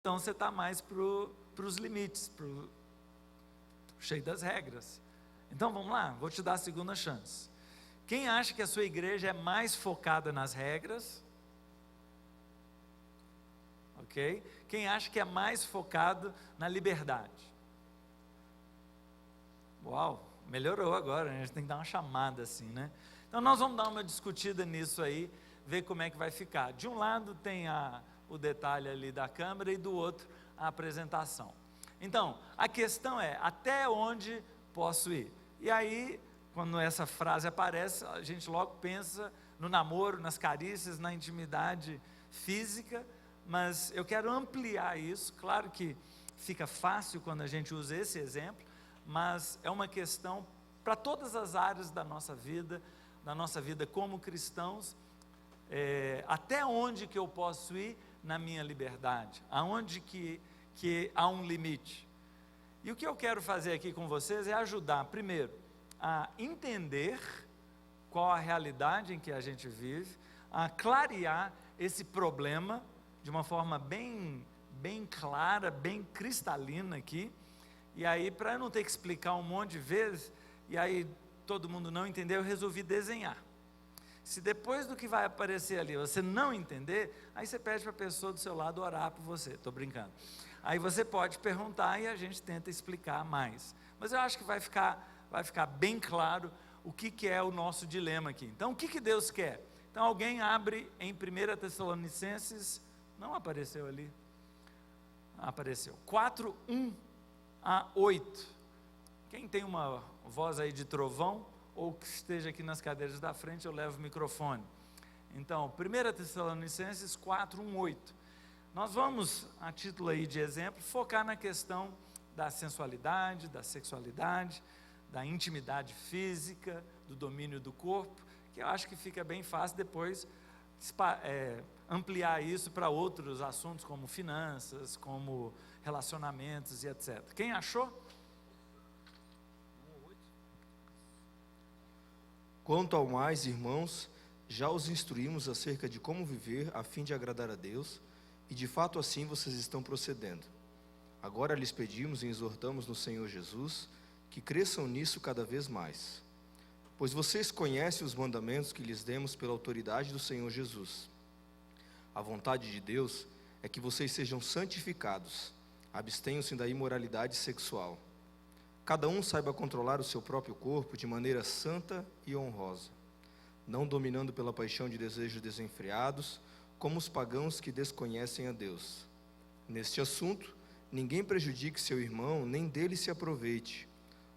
então você está mais para os limites, cheio das regras. Então vamos lá, vou te dar a segunda chance. Quem acha que a sua igreja é mais focada nas regras? Ok? Quem acha que é mais focado na liberdade? Uau, melhorou agora, a gente tem que dar uma chamada assim, né? Então nós vamos dar uma discutida nisso aí, ver como é que vai ficar. De um lado tem o detalhe ali da câmera e do outro a apresentação. Então, a questão é, até onde posso ir? E aí, quando essa frase aparece, a gente logo pensa no namoro, nas carícias, na intimidade física, mas eu quero ampliar isso. Claro que fica fácil quando a gente usa esse exemplo, mas é uma questão para todas as áreas da nossa vida como cristãos. Até onde que eu posso ir na minha liberdade? Aonde que há um limite? E o que eu quero fazer aqui com vocês é ajudar, primeiro, a entender qual a realidade em que a gente vive, a clarear esse problema de uma forma bem clara, bem cristalina aqui. E aí, para eu não ter que explicar um monte de vezes, e aí todo mundo não entender, eu resolvi desenhar. Se depois do que vai aparecer ali você não entender, aí você pede para a pessoa do seu lado orar por você. Estou brincando. Aí você pode perguntar e a gente tenta explicar mais. Mas eu acho que vai ficar bem claro o que é o nosso dilema aqui. Então, o que Deus quer? Então, alguém abre em 1 Tessalonicenses, não apareceu ali, apareceu, 4, 1 a 8. Quem tem uma voz aí de trovão, ou que esteja aqui nas cadeiras da frente, eu levo o microfone. Então, 1 Tessalonicenses 4, 1, 8. Nós vamos, a título aí de exemplo, focar na questão da sensualidade, da sexualidade, da intimidade física, do domínio do corpo, que eu acho que fica bem fácil depois ampliar isso para outros assuntos, como finanças, como relacionamentos e etc. Quem achou? Quanto ao mais, irmãos, já os instruímos acerca de como viver a fim de agradar a Deus, e de fato assim vocês estão procedendo. Agora lhes pedimos e exortamos no Senhor Jesus, que cresçam nisso cada vez mais. Pois vocês conhecem os mandamentos que lhes demos pela autoridade do Senhor Jesus. A vontade de Deus é que vocês sejam santificados, abstenham-se da imoralidade sexual. Cada um saiba controlar o seu próprio corpo de maneira santa e honrosa, não dominando pela paixão de desejos desenfreados, como os pagãos que desconhecem a Deus. Neste assunto, ninguém prejudique seu irmão, nem dele se aproveite.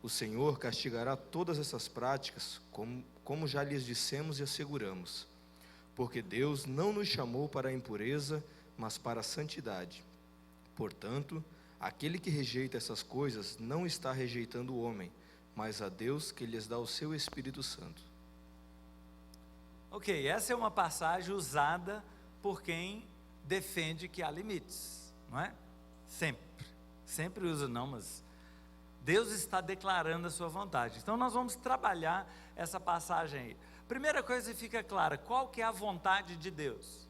O Senhor castigará todas essas práticas, como já lhes dissemos e asseguramos. Porque Deus não nos chamou para a impureza, mas para a santidade. Portanto, aquele que rejeita essas coisas não está rejeitando o homem, mas a Deus que lhes dá o seu Espírito Santo. Ok, essa é uma passagem usada por quem defende que há limites, não é? Sempre usa não, mas Deus está declarando a sua vontade. Então nós vamos trabalhar essa passagem aí. Primeira coisa que fica clara, qual que é a vontade de Deus?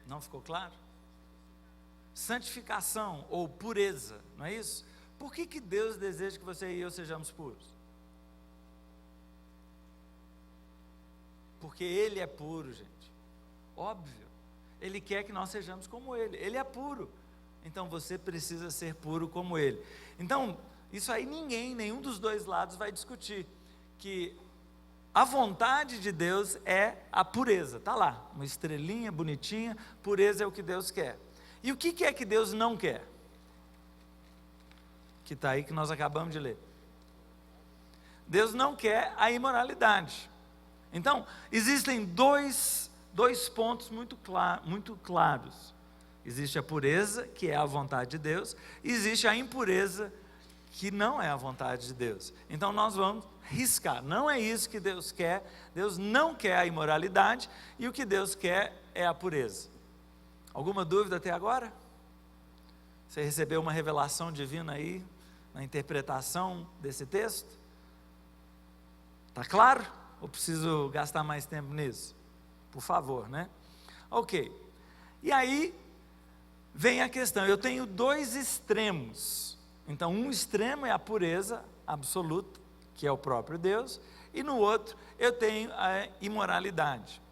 Não ficou claro? Santificação ou pureza, não é isso? Por que Deus deseja que você e eu sejamos puros? Porque Ele é puro, gente. Óbvio. Ele quer que nós sejamos como Ele. Ele é puro. Então você precisa ser puro como Ele. Então, isso aí nenhum dos dois lados vai discutir. Que a vontade de Deus é a pureza. Está lá, uma estrelinha bonitinha. Pureza é o que Deus quer. E o que é que Deus não quer? Que está aí que nós acabamos de ler. Deus não quer a imoralidade. Então, existem dois pontos muito claros. Existe a pureza, que é a vontade de Deus, e existe a impureza, que não é a vontade de Deus. Então nós vamos riscar, não é isso que Deus quer. Deus não quer a imoralidade, e o que Deus quer é a pureza. Alguma dúvida até agora? Você recebeu uma revelação divina aí, na interpretação desse texto? Está claro? Ou preciso gastar mais tempo nisso? Por favor, né? Ok. E aí vem a questão, eu tenho dois extremos. Então, um extremo é a pureza absoluta, que é o próprio Deus, e no outro eu tenho a imoralidade.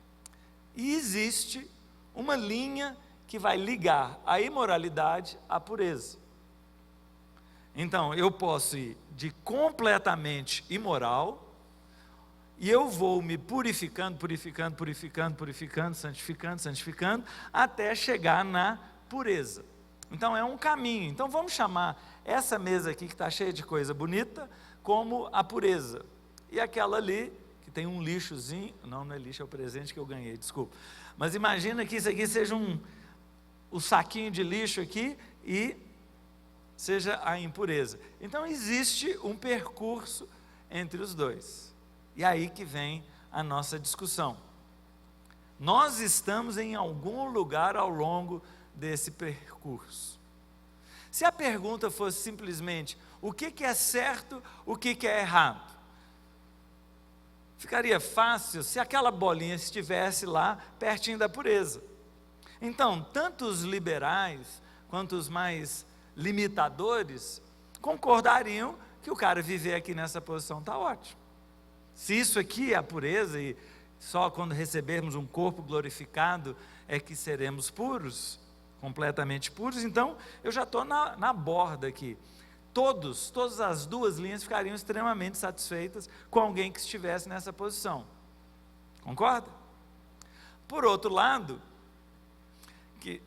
E existe uma linha que vai ligar a imoralidade à pureza. Então, eu posso ir de completamente imoral, e eu vou me purificando, santificando, até chegar na pureza. Então, é um caminho. Então, vamos chamar essa mesa aqui, que está cheia de coisa bonita, como a pureza. E aquela ali, que tem um lixozinho, não é lixo, é o presente que eu ganhei, desculpa. Mas imagina que isso aqui seja o saquinho de lixo aqui, e seja a impureza. Então, existe um percurso entre os dois. E aí que vem a nossa discussão. Nós estamos em algum lugar ao longo desse percurso. Se a pergunta fosse simplesmente, o que é certo, o que é errado? Ficaria fácil se aquela bolinha estivesse lá, pertinho da pureza. Então, tanto os liberais, quanto os mais limitadores, concordariam que o cara viver aqui nessa posição está ótimo. Se isso aqui é a pureza, e só quando recebermos um corpo glorificado é que seremos puros, completamente puros, então eu já estou na borda aqui. Todas as duas linhas ficariam extremamente satisfeitas com alguém que estivesse nessa posição. Concorda? Por outro lado, que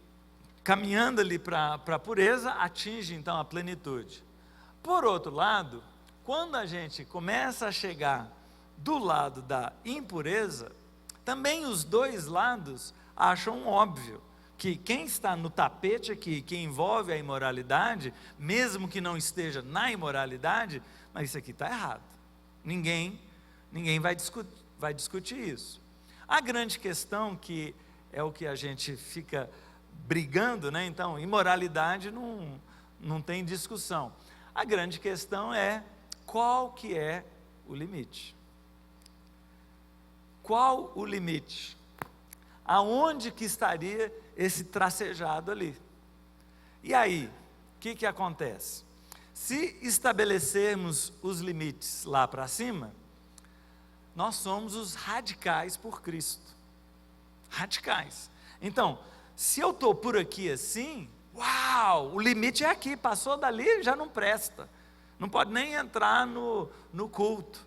caminhando ali para a pureza, atinge então a plenitude. Por outro lado, quando a gente começa a chegar do lado da impureza, também os dois lados acham óbvio que quem está no tapete aqui, que envolve a imoralidade, mesmo que não esteja na imoralidade, mas isso aqui está errado. Ninguém vai discutir isso. A grande questão, que é o que a gente fica brigando, né? Então, imoralidade não tem discussão. A grande questão é, qual que é o limite? Qual o limite? Aonde que estaria esse tracejado ali? E aí, o que acontece? Se estabelecermos os limites lá para cima, nós somos os radicais por Cristo. Radicais. Então, se eu estou por aqui assim, uau, o limite é aqui, passou dali já não presta. Não pode nem entrar no culto.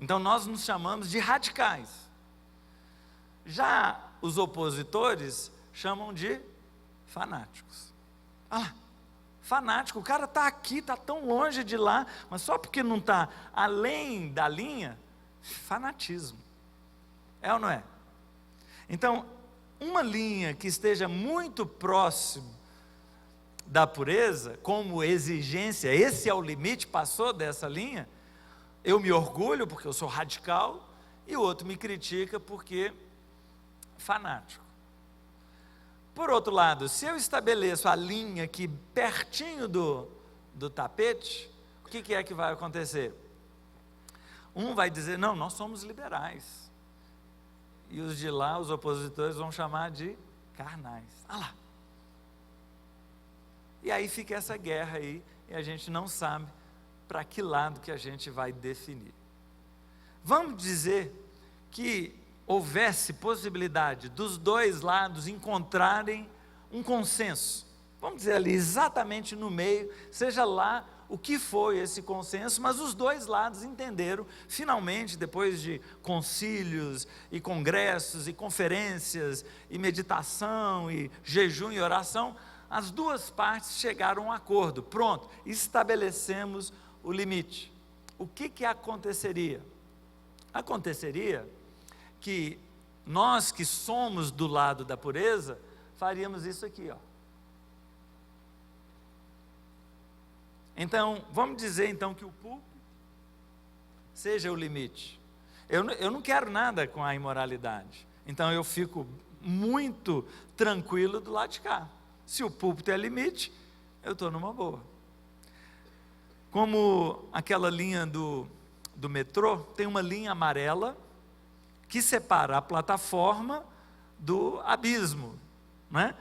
Então nós nos chamamos de radicais. Já os opositores chamam de fanáticos. Ah lá, fanático, o cara está aqui, está tão longe de lá, mas só porque não está além da linha, fanatismo. É ou não é? Então, uma linha que esteja muito próximo da pureza, como exigência, esse é o limite, passou dessa linha, eu me orgulho porque eu sou radical, e o outro me critica porque fanático. Por outro lado, se eu estabeleço a linha aqui pertinho do tapete, o que é que vai acontecer? Um vai dizer, não, nós somos liberais, e os de lá, os opositores, vão chamar de carnais. Ah lá. E aí fica essa guerra aí, e a gente não sabe para que lado que a gente vai definir. Vamos dizer que houvesse possibilidade dos dois lados encontrarem um consenso. Vamos dizer ali, exatamente no meio, seja lá o que foi esse consenso, mas os dois lados entenderam, finalmente, depois de concílios e congressos e conferências e meditação e jejum e oração, as duas partes chegaram a um acordo. Pronto, estabelecemos o limite. O que aconteceria? Aconteceria que nós que somos do lado da pureza, faríamos isso aqui, ó. Então, vamos dizer então que o púlpito seja o limite. Eu não quero nada com a imoralidade, então eu fico muito tranquilo do lado de cá. Se o púlpito é limite, eu estou numa boa. Como aquela linha do metrô, tem uma linha amarela que separa a plataforma do abismo. não é?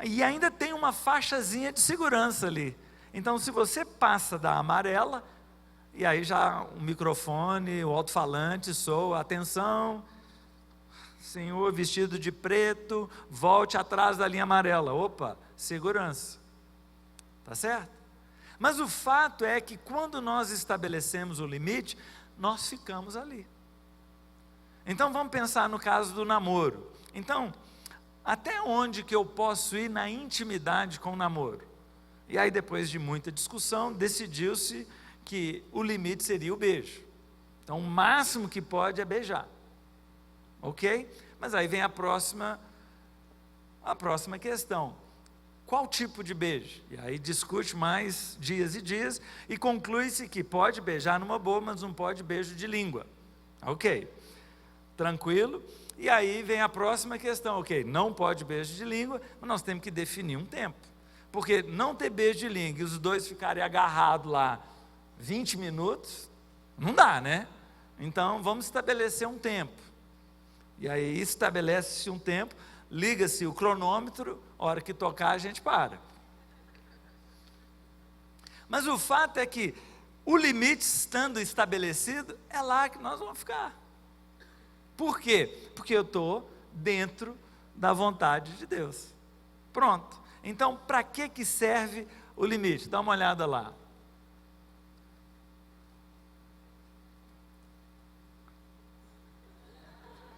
E ainda tem uma faixazinha de segurança ali. Então, se você passa da amarela, e aí já o microfone, o alto-falante soa, atenção, senhor vestido de preto, volte atrás da linha amarela. Opa, segurança. Tá certo? Mas o fato é que quando nós estabelecemos o limite, nós ficamos ali. Então vamos pensar no caso do namoro. Então, até onde que eu posso ir na intimidade com o namoro? E aí, depois de muita discussão, decidiu-se que o limite seria o beijo. Então, o máximo que pode é beijar. Ok? Mas aí vem a próxima questão. Qual tipo de beijo? E aí discute mais dias e dias e conclui-se que pode beijar numa boa, mas não pode beijo de língua. Ok, tranquilo. E aí vem a próxima questão. Ok, não pode beijo de língua, mas nós temos que definir um tempo. Porque não ter beijo de língua e os dois ficarem agarrados lá 20 minutos, não dá, né? Então vamos estabelecer um tempo. E aí estabelece-se um tempo, liga-se o cronômetro, a hora que tocar a gente para. Mas o fato é que o limite estando estabelecido, é lá que nós vamos ficar. Por quê? Porque eu estou dentro da vontade de Deus. Pronto. Então, para que serve o limite? Dá uma olhada lá.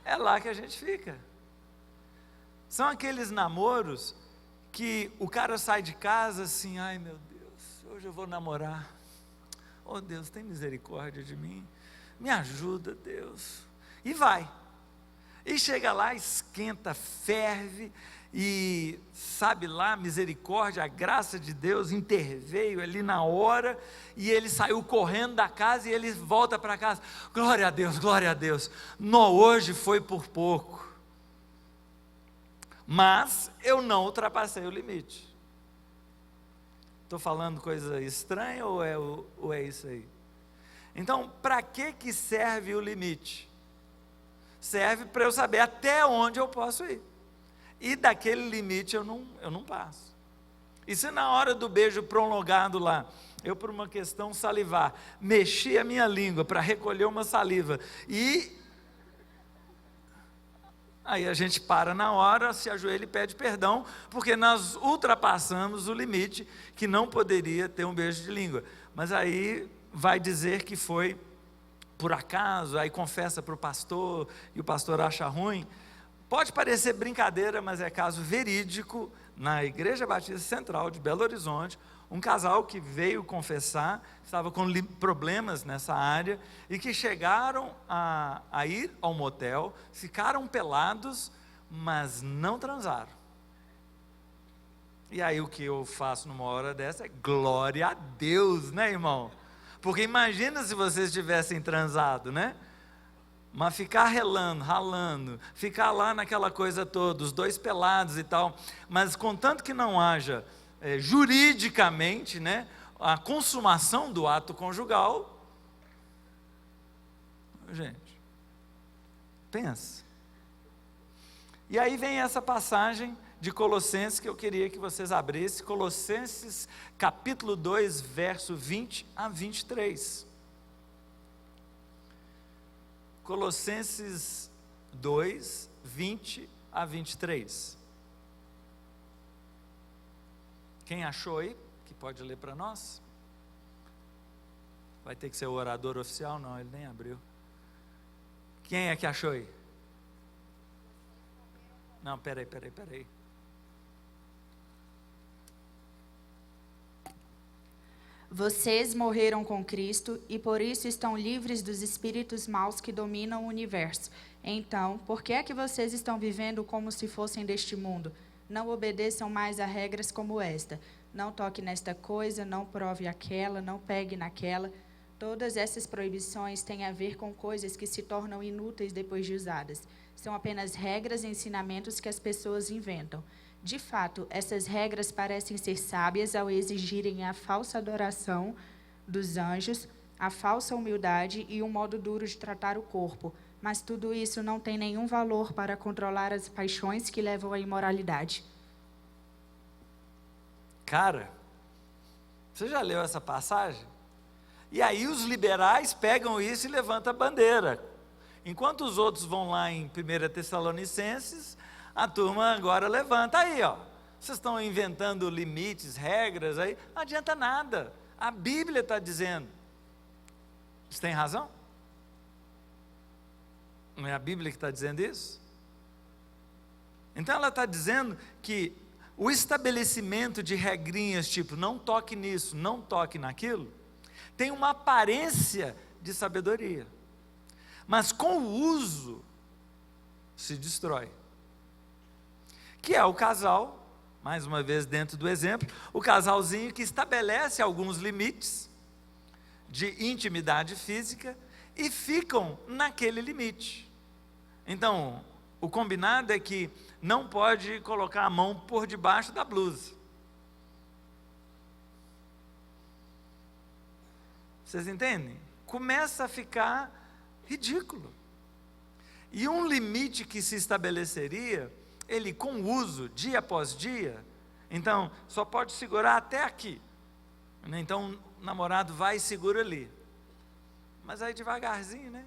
É lá que a gente fica. São aqueles namoros que o cara sai de casa assim, ai meu Deus, hoje eu vou namorar. Oh Deus, tem misericórdia de mim. Me ajuda, Deus. E vai. E chega lá, esquenta, ferve, e sabe lá, misericórdia, a graça de Deus interveio ali na hora, e ele saiu correndo da casa, e ele volta para casa, glória a Deus, não, hoje foi por pouco, mas eu não ultrapassei o limite. Estou falando coisa estranha ou é isso aí? Então, para que serve o limite? Serve para eu saber até onde eu posso ir. E daquele limite eu não passo. E se na hora do beijo prolongado lá, eu por uma questão salivar, mexi a minha língua para recolher uma saliva, e aí a gente para na hora, se ajoelha e pede perdão, porque nós ultrapassamos o limite, que não poderia ter um beijo de língua. Mas aí vai dizer que foi por acaso, aí confessa para o pastor, e o pastor acha ruim. Pode parecer brincadeira, mas é caso verídico, na Igreja Batista Central de Belo Horizonte, um casal que veio confessar, estava com problemas nessa área, e que chegaram a ir ao motel, ficaram pelados, mas não transaram. E aí o que eu faço numa hora dessa é glória a Deus, né, irmão? Porque imagina se vocês tivessem transado, né? Mas ficar ralando, ficar lá naquela coisa toda, os dois pelados e tal, mas contanto que não haja juridicamente, né, a consumação do ato conjugal, gente, pensa. E aí vem essa passagem de Colossenses que eu queria que vocês abrissem, Colossenses capítulo 2, verso 20 a 23. Colossenses 2, 20 a 23. Quem achou aí, que pode ler para nós? Vai ter que ser o orador oficial? Não, ele nem abriu. Quem é que achou aí? Não, peraí. Vocês morreram com Cristo e por isso estão livres dos espíritos maus que dominam o universo. Então, por que é que vocês estão vivendo como se fossem deste mundo? Não obedeçam mais a regras como esta. Não toque nesta coisa, não prove aquela, não pegue naquela. Todas essas proibições têm a ver com coisas que se tornam inúteis depois de usadas. São apenas regras e ensinamentos que as pessoas inventam. De fato, essas regras parecem ser sábias ao exigirem a falsa adoração dos anjos, a falsa humildade e um modo duro de tratar o corpo. Mas tudo isso não tem nenhum valor para controlar as paixões que levam à imoralidade. Cara, você já leu essa passagem? E aí os liberais pegam isso e levantam a bandeira. Enquanto os outros vão lá em 1 Tessalonicenses, a turma agora levanta. Aí, ó, vocês estão inventando limites, regras, aí não adianta nada. A Bíblia está dizendo. Você tem razão? Não é a Bíblia que está dizendo isso? Então ela está dizendo que o estabelecimento de regrinhas, tipo, não toque nisso, não toque naquilo, tem uma aparência de sabedoria. Mas com o uso, se destrói. Que é o casal, mais uma vez dentro do exemplo, o casalzinho que estabelece alguns limites de intimidade física e ficam naquele limite. Então, o combinado é que não pode colocar a mão por debaixo da blusa. Vocês entendem? Começa a ficar ridículo. E um limite que se estabeleceria, ele com uso, dia após dia, então, só pode segurar até aqui. Então, o namorado vai e segura ali. Mas aí devagarzinho, né?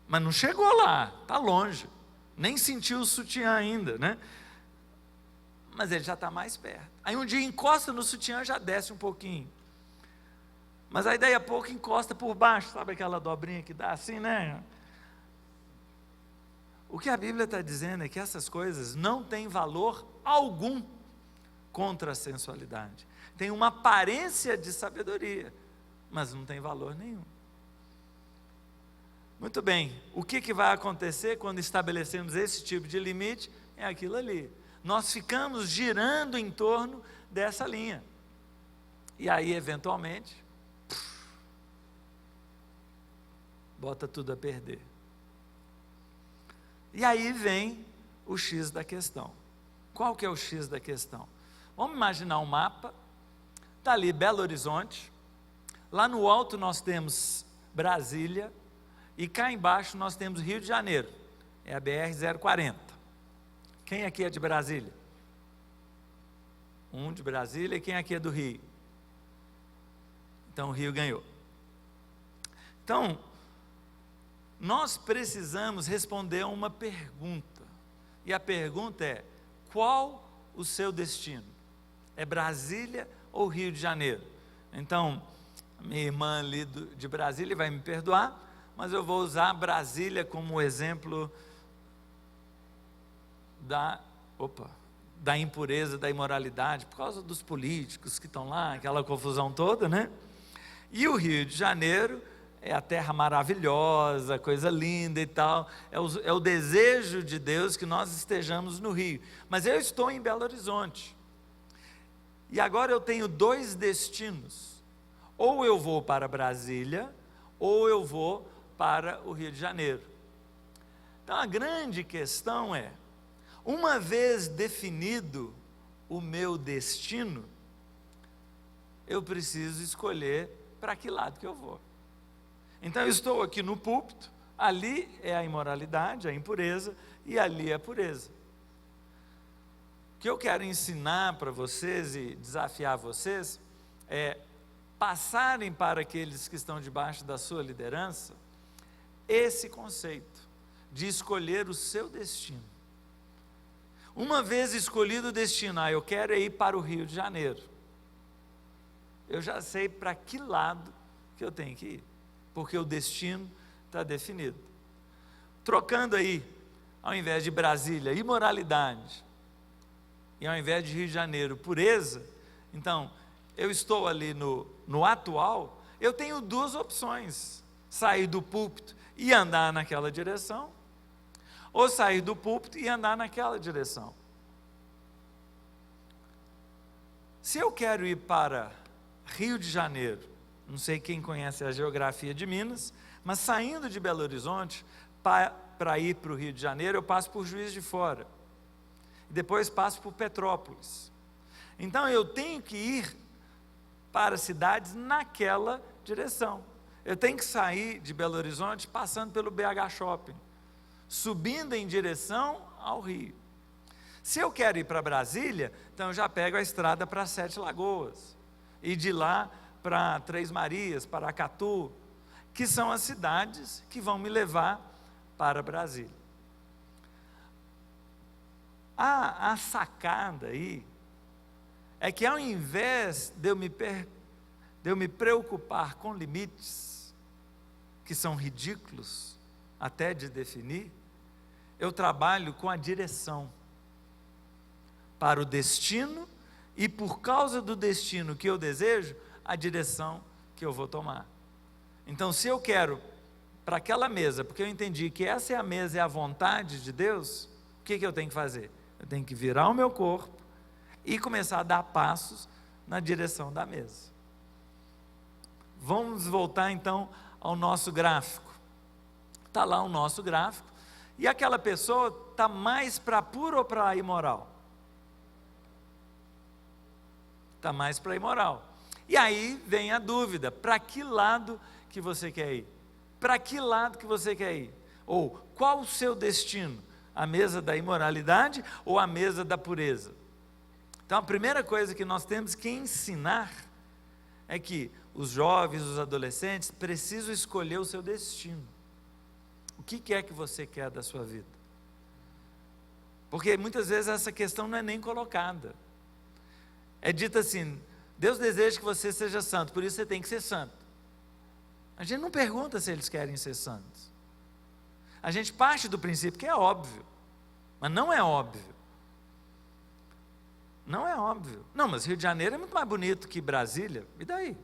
Mas não chegou lá, está longe. Nem sentiu o sutiã ainda, né? Mas ele já está mais perto. Aí um dia encosta no sutiã, já desce um pouquinho. Mas aí daí a pouco encosta por baixo, sabe aquela dobrinha que dá assim, né? O que a Bíblia está dizendo é que essas coisas não têm valor algum contra a sensualidade. Tem uma aparência de sabedoria, mas não tem valor nenhum. Muito bem, o que vai acontecer quando estabelecemos esse tipo de limite? É aquilo ali. Nós ficamos girando em torno dessa linha. E aí, eventualmente, bota tudo a perder. E aí vem o X da questão. Qual que é o X da questão? Vamos imaginar um mapa. Está ali Belo Horizonte. Lá no alto nós temos Brasília. E cá embaixo nós temos Rio de Janeiro. É a BR-040. Quem aqui é de Brasília? Um de Brasília. E quem aqui é do Rio? Então o Rio ganhou. Então, nós precisamos responder a uma pergunta. E a pergunta é: qual o seu destino? É Brasília ou Rio de Janeiro? Então, minha irmã ali de Brasília vai me perdoar, mas eu vou usar Brasília como exemplo da impureza, da imoralidade, por causa dos políticos que estão lá, aquela confusão toda, né? E o Rio de Janeiro é a terra maravilhosa, coisa linda e tal, é o desejo de Deus que nós estejamos no Rio, mas eu estou em Belo Horizonte, e agora eu tenho dois destinos: ou eu vou para Brasília, ou eu vou para o Rio de Janeiro. Então a grande questão é, uma vez definido o meu destino, eu preciso escolher para que lado que eu vou. Então eu estou aqui no púlpito, ali é a imoralidade, a impureza, e ali é a pureza. O que eu quero ensinar para vocês e desafiar vocês é passarem para aqueles que estão debaixo da sua liderança esse conceito de escolher o seu destino. Uma vez escolhido o destino, eu quero ir para o Rio de Janeiro, eu já sei para que lado que eu tenho que ir, porque o destino está definido. Trocando aí, ao invés de Brasília, imoralidade, e ao invés de Rio de Janeiro, pureza, então, eu estou ali no atual, eu tenho duas opções: sair do púlpito e andar naquela direção, ou sair do púlpito e andar naquela direção. Se eu quero ir para Rio de Janeiro, não sei quem conhece a geografia de Minas, mas saindo de Belo Horizonte, para ir para o Rio de Janeiro, eu passo por Juiz de Fora, e depois passo por Petrópolis. Então eu tenho que ir para cidades naquela direção. Eu tenho que sair de Belo Horizonte passando pelo BH Shopping, subindo em direção ao Rio. Se eu quero ir para Brasília, então eu já pego a estrada para Sete Lagoas, e de lá para Três Marias, Paracatu, que são as cidades que vão me levar para Brasília. A sacada aí é que, ao invés de eu me preocupar com limites que são ridículos até de definir, eu trabalho com a direção para o destino, e por causa do destino que eu desejo, a direção que eu vou tomar. Então, se eu quero para aquela mesa, porque eu entendi que essa é a mesa, é a vontade de Deus, o que eu tenho que fazer? Eu tenho que virar o meu corpo e começar a dar passos na direção da mesa. Vamos voltar então ao nosso gráfico. Está lá o nosso gráfico, e aquela pessoa está mais para puro ou para imoral? Está mais para imoral. E aí vem a dúvida: para que lado que você quer ir? Para que lado que você quer ir? Ou qual o seu destino? A mesa da imoralidade ou a mesa da pureza? Então, a primeira coisa que nós temos que ensinar é que os jovens, os adolescentes, precisam escolher o seu destino. O que é que você quer da sua vida? Porque muitas vezes essa questão não é nem colocada. É dito assim: Deus deseja que você seja santo, por isso você tem que ser santo. A gente não pergunta se eles querem ser santos. A gente parte do princípio que é óbvio, mas não é óbvio. Não é óbvio. Não, mas Rio de Janeiro é muito mais bonito que Brasília. E daí?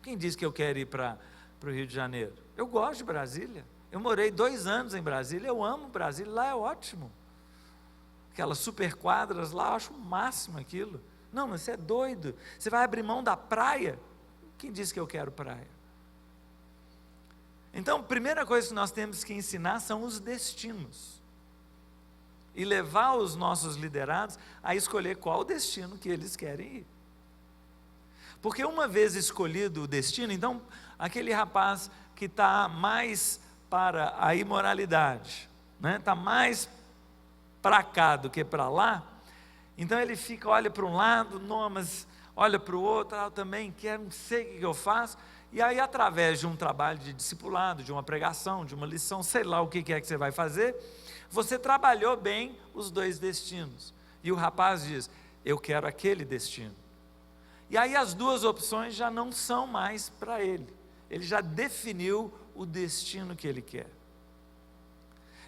Quem disse que eu quero ir para o Rio de Janeiro? Eu gosto de Brasília. Eu morei 2 anos em Brasília, eu amo Brasília, lá é ótimo. Aquelas super quadras lá, eu acho o máximo aquilo. Não, mas você é doido. Você vai abrir mão da praia? Quem disse que eu quero praia? Então, a primeira coisa que nós temos que ensinar são os destinos. E levar os nossos liderados a escolher qual o destino que eles querem ir. Porque uma vez escolhido o destino, então, aquele rapaz que está mais para a imoralidade, né, está mais para cá do que para lá, então ele fica, olha para um lado, não, mas olha para o outro, eu também quero, não sei o que eu faço. E aí, através de um trabalho de discipulado, de uma pregação, de uma lição, sei lá o que é que você vai fazer, você trabalhou bem os 2 destinos. E o rapaz diz: eu quero aquele destino. E aí as 2 opções já não são mais para ele. Ele já definiu o destino que ele quer.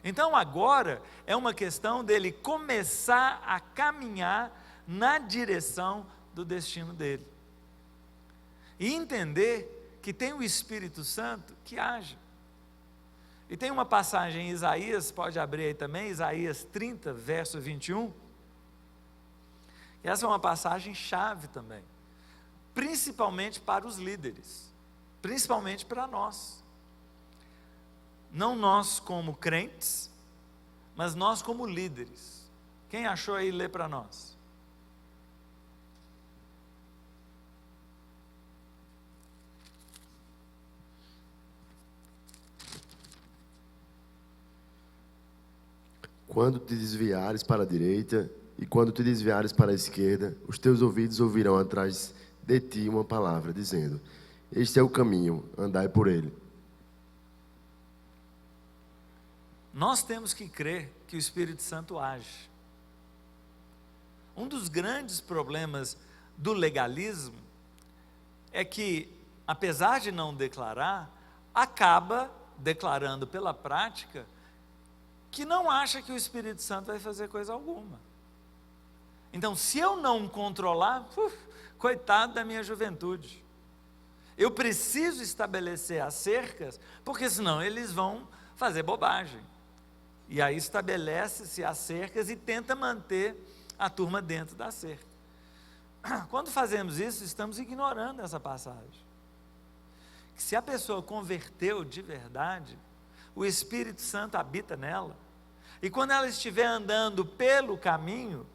Então agora é uma questão dele começar a caminhar na direção do destino dele. E entender que tem o Espírito Santo que age. E tem uma passagem em Isaías, pode abrir aí também, Isaías 30, verso 21. E essa é uma passagem chave também, principalmente para os líderes, principalmente para nós. Não nós como crentes, mas nós como líderes. Quem achou aí, lê para nós. Quando te desviares para a direita e quando te desviares para a esquerda, os teus ouvidos ouvirão atrás de ti uma palavra, dizendo: este é o caminho, andai por ele. Nós temos que crer que o Espírito Santo age. Um dos grandes problemas do legalismo é que, apesar de não declarar, acaba declarando pela prática que não acha que o Espírito Santo vai fazer coisa alguma. Então, se eu não controlar, coitado da minha juventude. Eu preciso estabelecer as cercas, porque senão eles vão fazer bobagem. E aí estabelece-se as cercas e tenta manter a turma dentro da cerca. Quando fazemos isso, estamos ignorando essa passagem. Que se a pessoa converteu de verdade, o Espírito Santo habita nela, e quando ela estiver andando pelo caminho,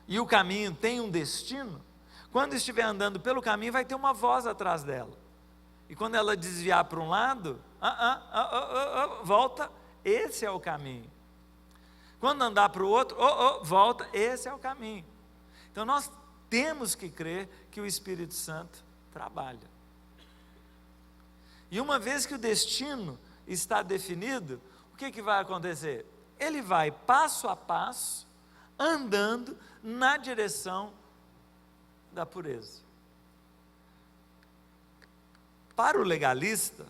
e o caminho tem um destino, quando estiver andando pelo caminho, vai ter uma voz atrás dela, e quando ela desviar para um lado, volta, esse é o caminho. Quando andar para o outro, volta, esse é o caminho. Então nós temos que crer que o Espírito Santo trabalha. E uma vez que o destino está definido, o que vai acontecer? Ele vai passo a passo, andando na direção da pureza. Para o legalista,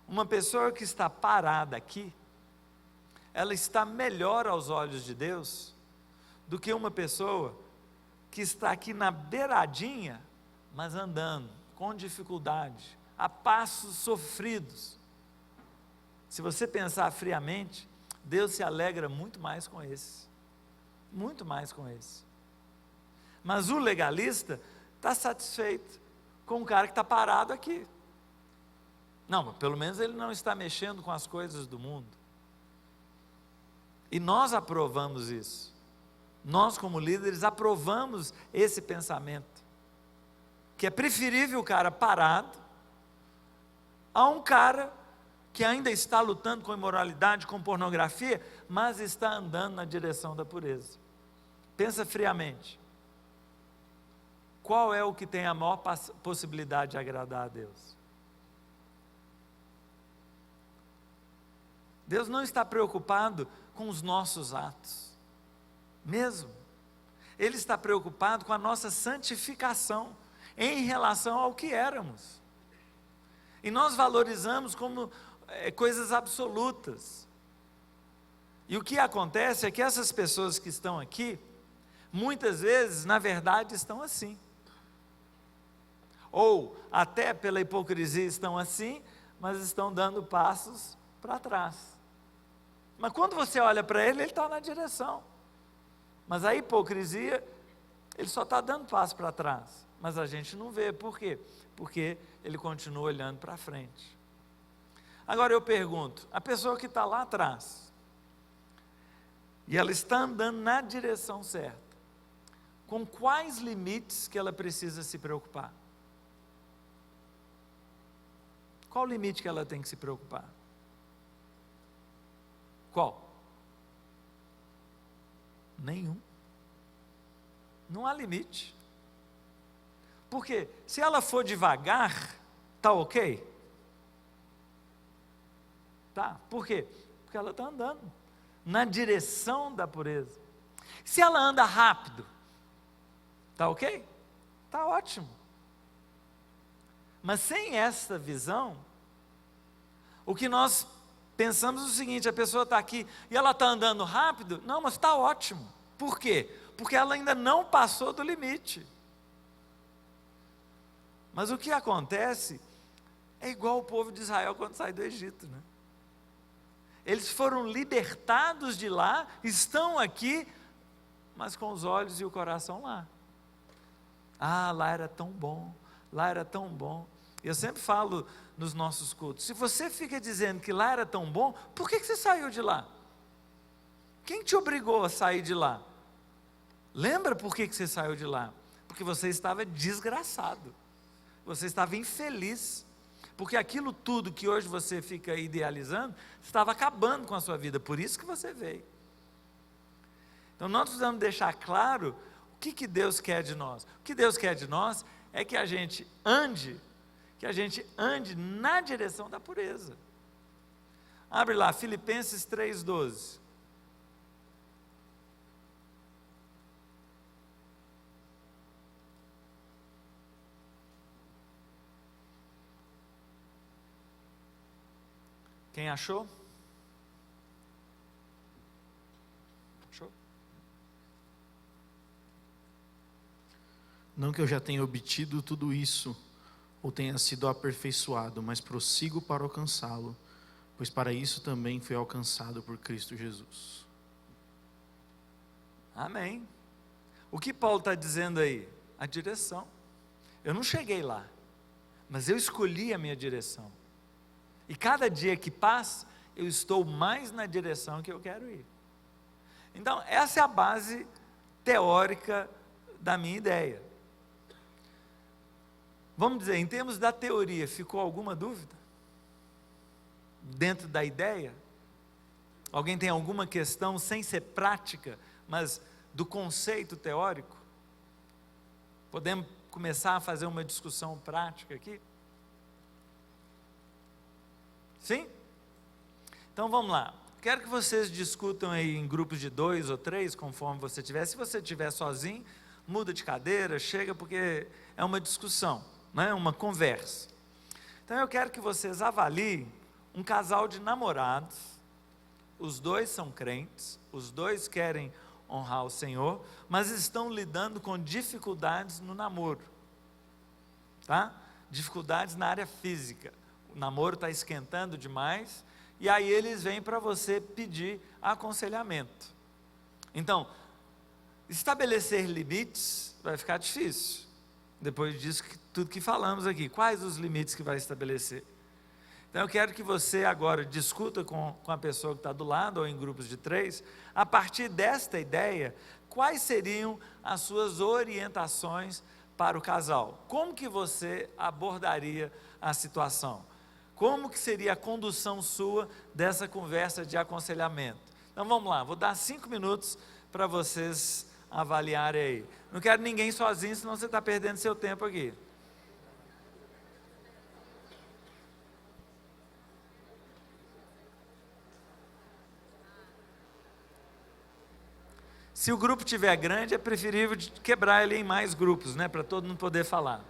uma pessoa que está parada aqui, ela está melhor aos olhos de Deus do que uma pessoa que está aqui na beiradinha, mas andando com dificuldade, a passos sofridos. Se você pensar friamente, Deus se alegra muito mais com esse. Muito mais com esse. Mas o legalista está satisfeito com o cara que está parado aqui. Não, pelo menos ele não está mexendo com as coisas do mundo. E nós aprovamos isso. Nós, como líderes, aprovamos esse pensamento. Que é preferível o cara parado a um cara que ainda está lutando com imoralidade, com pornografia, mas está andando na direção da pureza. Pensa friamente. Qual é o que tem a maior possibilidade de agradar a Deus? Deus não está preocupado com os nossos atos, mesmo. Ele está preocupado com a nossa santificação em relação ao que éramos. E nós valorizamos como coisas absolutas. E o que acontece é que essas pessoas que estão aqui, muitas vezes, na verdade, estão assim. Ou até pela hipocrisia estão assim, mas estão dando passos para trás. Mas quando você olha para ele, ele está na direção. Mas a hipocrisia, ele só está dando passo para trás. Mas a gente não vê. Por quê? Porque ele continua olhando para frente. Agora eu pergunto, a pessoa que está lá atrás, e ela está andando na direção certa, com quais limites que ela precisa se preocupar? Qual o limite que ela tem que se preocupar? Qual? Nenhum. Não há limite. Porque se ela for devagar, está ok? Tá, por quê? Porque ela está andando na direção da pureza. Se ela anda rápido, está ok? Está ótimo. Mas sem essa visão, o que nós pensamos é o seguinte: a pessoa está aqui e ela está andando rápido, não, mas está ótimo. Por quê? Porque ela ainda não passou do limite. Mas o que acontece é igual o povo de Israel quando sai do Egito, né? Eles foram libertados de lá, estão aqui, mas com os olhos e o coração lá. Ah, lá era tão bom, lá era tão bom. Eu sempre falo nos nossos cultos, se você fica dizendo que lá era tão bom, por que você saiu de lá? Quem te obrigou a sair de lá? Lembra por que você saiu de lá? Porque você estava desgraçado, você estava infeliz, porque aquilo tudo que hoje você fica idealizando, estava acabando com a sua vida, por isso que você veio. Então nós precisamos deixar claro o que Deus quer de nós. O que Deus quer de nós é que a gente ande na direção da pureza. Abre lá, Filipenses 3,12. Quem achou? Achou? Não que eu já tenha obtido tudo isso, ou tenha sido aperfeiçoado, mas prossigo para alcançá-lo, pois para isso também fui alcançado por Cristo Jesus. Amém. O que Paulo está dizendo aí? A direção. Eu não cheguei lá, mas eu escolhi a minha direção. E cada dia que passa, eu estou mais na direção que eu quero ir. Então, essa é a base teórica da minha ideia. Vamos dizer, em termos da teoria, ficou alguma dúvida? Dentro da ideia? Alguém tem alguma questão sem ser prática, mas do conceito teórico? Podemos começar a fazer uma discussão prática aqui? Sim? Então vamos lá. Quero que vocês discutam aí em grupos de 2 ou 3, conforme você tiver. Se você estiver sozinho, muda de cadeira, chega, porque é uma discussão, né? Uma conversa. Então eu quero que vocês avaliem um casal de namorados. Os dois são crentes, os dois querem honrar o Senhor, mas estão lidando com dificuldades no namoro, tá? Dificuldades na área física. O namoro está esquentando demais, e aí eles vêm para você pedir aconselhamento. Então, estabelecer limites vai ficar difícil, depois disso, tudo que falamos aqui. Quais os limites que vai estabelecer? Então eu quero que você agora discuta com a pessoa que está do lado, ou em grupos de 3, a partir desta ideia, quais seriam as suas orientações para o casal? Como que você abordaria a situação? Como que seria a condução sua dessa conversa de aconselhamento? Então vamos lá, vou dar 5 minutos para vocês avaliarem aí. Não quero ninguém sozinho, senão você está perdendo seu tempo aqui. Se o grupo tiver grande, é preferível quebrar ele em mais grupos, né, para todo mundo poder falar.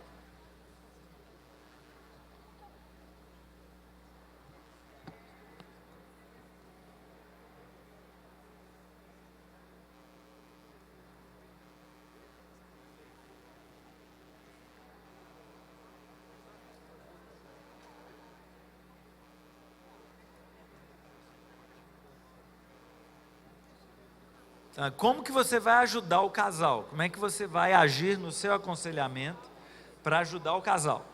Como que você vai ajudar o casal? Como é que você vai agir no seu aconselhamento para ajudar o casal?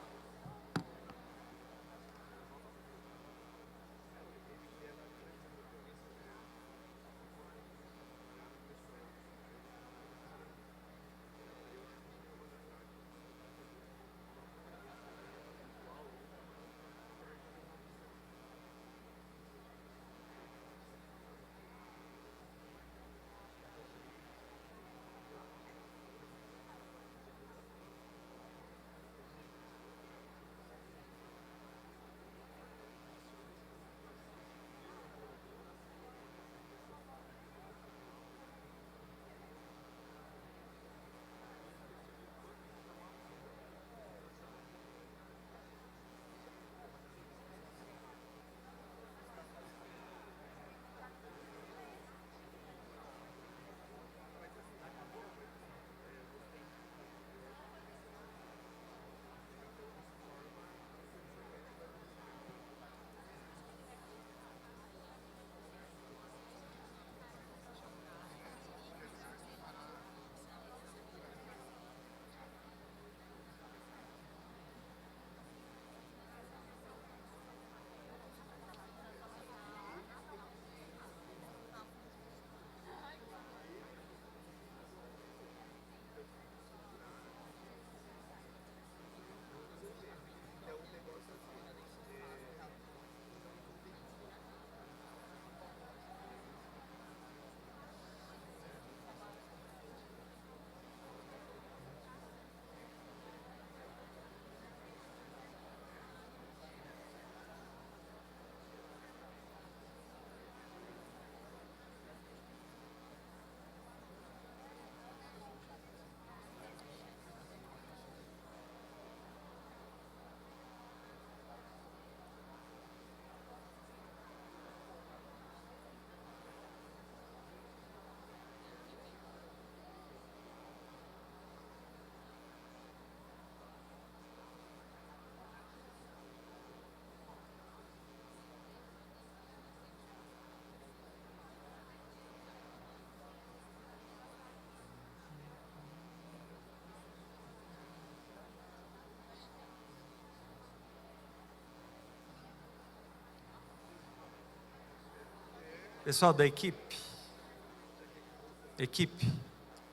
Pessoal da equipe,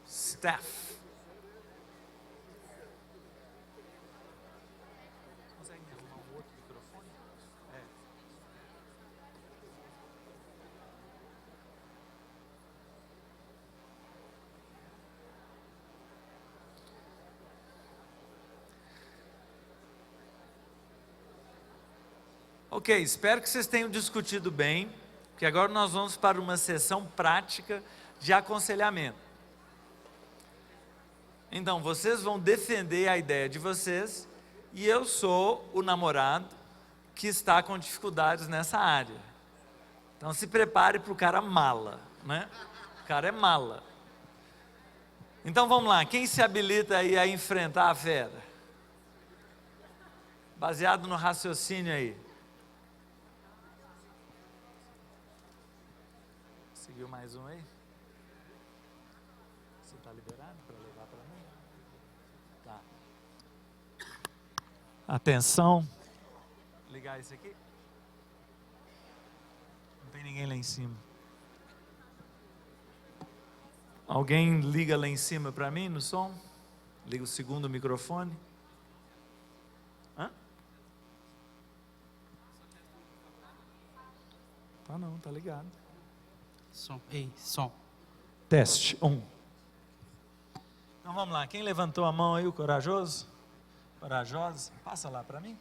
staff. Consegue me arrumar um outro microfone? Ok, espero que vocês tenham discutido bem, porque agora nós vamos para uma sessão prática de aconselhamento. Então, vocês vão defender a ideia de vocês, e eu sou o namorado que está com dificuldades nessa área. Então, se prepare para o cara mala, né? O cara é mala. Então, vamos lá, quem se habilita aí a enfrentar a fera? Baseado no raciocínio aí. Seguiu mais um aí? Você está liberado para levar para mim? Tá. Atenção. Ligar isso aqui? Não tem ninguém lá em cima. Alguém liga lá em cima para mim no som? Liga o segundo microfone. Hã? Tá não, tá ligado. Som. Ei, som. Teste, 1. Então vamos lá, quem levantou a mão aí, o corajoso? Corajosa? Passa lá para mim.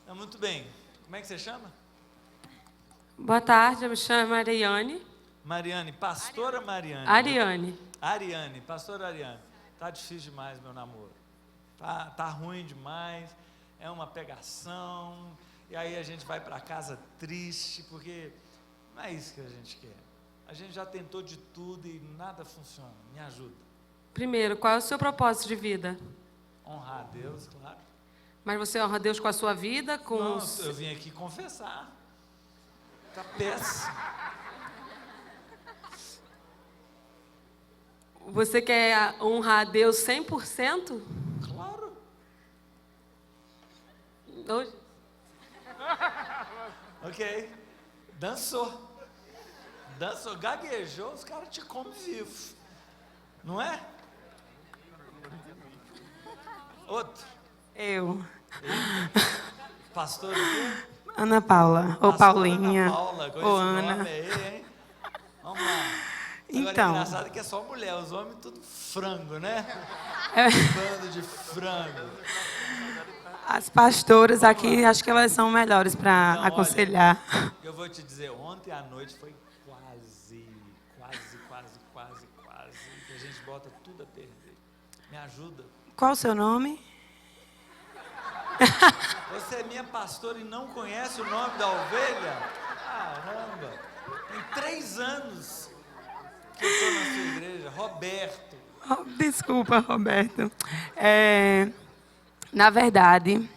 Muito bem, como é que você chama? Boa tarde, eu me chamo Ariane. Mariane, pastora Mariane. Ariane. Ariane, pastora Ariane. Tá difícil demais meu namoro. Tá ruim demais, é uma pegação, e aí a gente vai para casa triste, porque não é isso que a gente quer. A gente já tentou de tudo e nada funciona. Me ajuda. Primeiro, qual é o seu propósito de vida? Honrar a Deus, claro. Mas você honra Deus com a sua vida? Não, eu vim aqui confessar. Tá péssimo. Você quer honrar a Deus 100%? Claro. Hoje? Ok. Dançou, gaguejou, os caras te comem vivo. Não é? Outro. Eu. Pastor o quê? Ana Paula, ou Pastora Paulinha, Ana Paula, com ou esse Ana. nome aí, hein? Vamos lá. Agora, Então. engraçado que é só mulher, os homens tudo frango, né? É. Bando de frango. As pastoras aqui, acho que elas são melhores para Então, aconselhar. Olha, eu vou te dizer, ontem à noite foi quase, que a gente bota tudo a perder. Me ajuda. Qual o seu nome? Você é minha pastora e não conhece o nome da ovelha? Caramba! Tem 3 anos que eu estou na sua igreja. Roberto. Oh, desculpa, Roberto. Na verdade,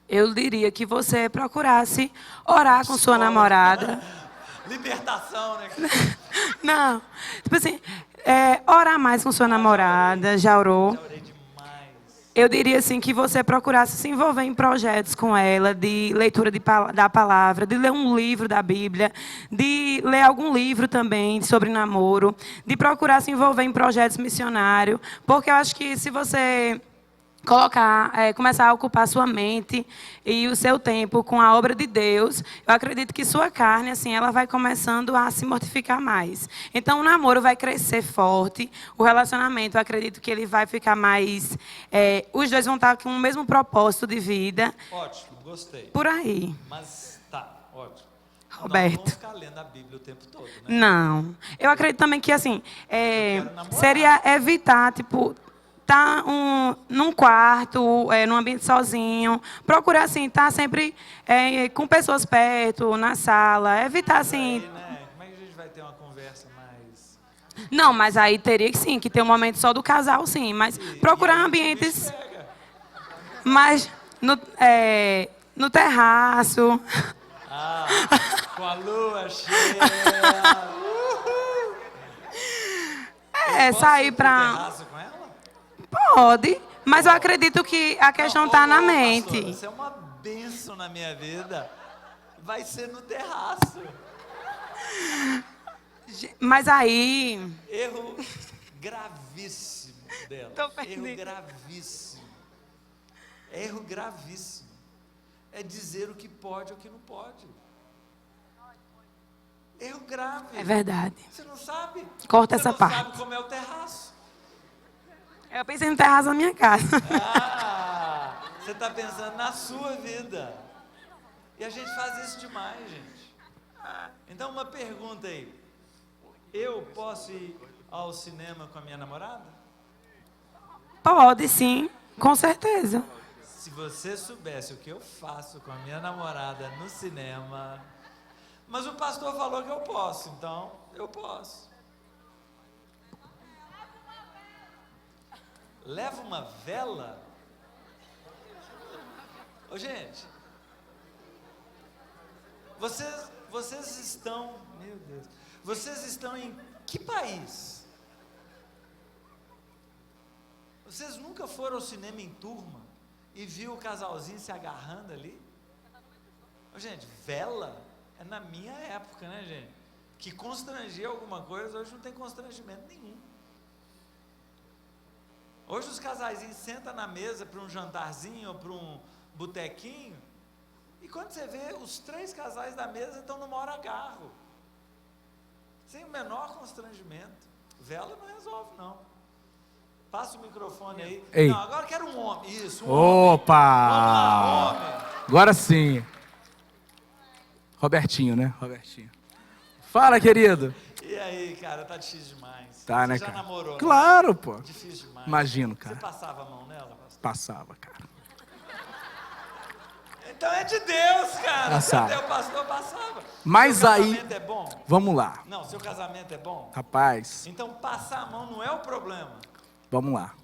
eu diria que você procurasse orar com sua namorada. Libertação, né? Não, tipo assim, orar mais com sua namorada, já orou? Já orei demais. Eu diria assim que você procurasse se envolver em projetos com ela, de leitura da palavra, de ler um livro da Bíblia, de ler algum livro também sobre namoro, de procurar se envolver em projetos missionários, porque eu acho que se você começar a ocupar sua mente e o seu tempo com a obra de Deus, eu acredito que sua carne, assim, ela vai começando a se mortificar mais. Então, o namoro vai crescer forte, o relacionamento, eu acredito que ele vai ficar mais... os dois vão estar com o mesmo propósito de vida. Ótimo, gostei. Por aí. Mas tá, ótimo. Roberto. Não vamos ficar lendo a Bíblia o tempo todo, né? Não. Eu acredito também que, assim, quero namorar. seria evitar, tipo... Tá num quarto, num ambiente sozinho. Procurar, assim, estar sempre com pessoas perto, na sala. Evitar, assim... Aí, né? Como é que a gente vai ter uma conversa mais... Não, mas aí teria que, sim, que ter um momento só do casal, sim. Mas procurar aí, ambientes... o bicho pega. Mas no terraço. Com a lua cheia. Posso Sair ir pro pra... terraço com ela? Pode, mas eu acredito que a questão está na mente. Pastora, você é uma bênção na minha vida. Vai ser no terraço. Mas aí... Erro gravíssimo dela. Tô perdendo. Erro gravíssimo. Erro gravíssimo. É dizer o que pode ou o que não pode. Erro grave. É verdade. Você não sabe? Corta essa Você não parte. sabe como é o terraço. Eu pensei no terraço da minha casa. Você está pensando na sua vida. E a gente faz isso demais, gente. Então, uma pergunta aí. Eu posso ir ao cinema com a minha namorada? Pode sim, com certeza. Se você soubesse o que eu faço com a minha namorada no cinema... Mas o pastor falou que eu posso, então eu posso. Leva uma vela? Ô, gente, vocês estão, meu Deus, vocês estão em que país? Vocês nunca foram ao cinema em turma e viu o casalzinho se agarrando ali? Ô, gente, vela é na minha época, né, gente? Que constrangia alguma coisa, hoje não tem constrangimento nenhum. Hoje os casaizinhos sentam na mesa para um jantarzinho ou para um botequinho, e quando você vê, os 3 casais da mesa estão no maior agarro, sem o menor constrangimento. Vela não resolve, não. Passa o microfone aí. Ei. Não, agora eu quero um homem. Isso, um homem. Opa! Vamos lá, homem. Agora sim. Robertinho, né? Robertinho. Fala, querido. E aí, cara, tá difícil demais. Tá, Você né, já cara? namorou, Claro, né? pô. Difícil demais. Imagino, cara. Você passava a mão nela, pastor? Passava, cara. Então é de Deus, cara. Passava. Até o pastor passava. Mas seu aí- casamento é bom? Vamos lá. Não, seu casamento é bom? Rapaz, Então passar a mão não é o problema. vamos lá.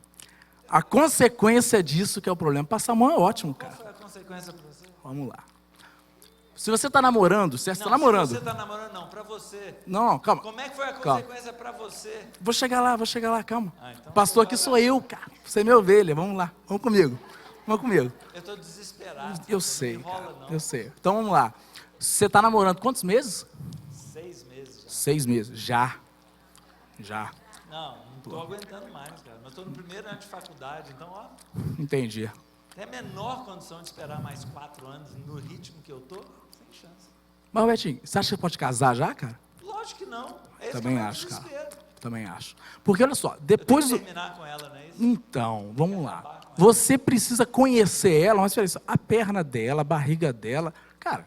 A consequência disso que é o problema. Passar a mão é ótimo, Qual cara. foi a consequência pra você? Vamos lá. Se você está namorando, você está Não, namorando. se você tá namorando, não, pra você. Não, calma. Como é que foi a Calma. consequência pra você? Vou chegar lá, calma. Então Pastor você aqui vai sou lá. eu, cara. Você é minha ovelha. Vamos lá. Vamos comigo. Vamos comigo. Eu tô desesperado. Eu não sei, me enrola, cara. não. Eu sei. Então vamos lá. Você está namorando quantos meses? 6 meses já. 6 meses. Já. Não tô aguentando mais, cara. Mas tô no primeiro ano de faculdade, então, ó, Entendi. tem a menor condição de esperar mais 4 anos no ritmo que eu tô, sem chance. Mas, Robertinho, você acha que você pode casar já, cara? Lógico que não. É esse Também que é o meu acho, cara. desespero. Também acho. Porque olha só, Eu depois tenho do... que terminar com ela, não é isso? Então, vamos lá. Você precisa conhecer ela, mas olha só, a perna dela, a barriga dela. Cara,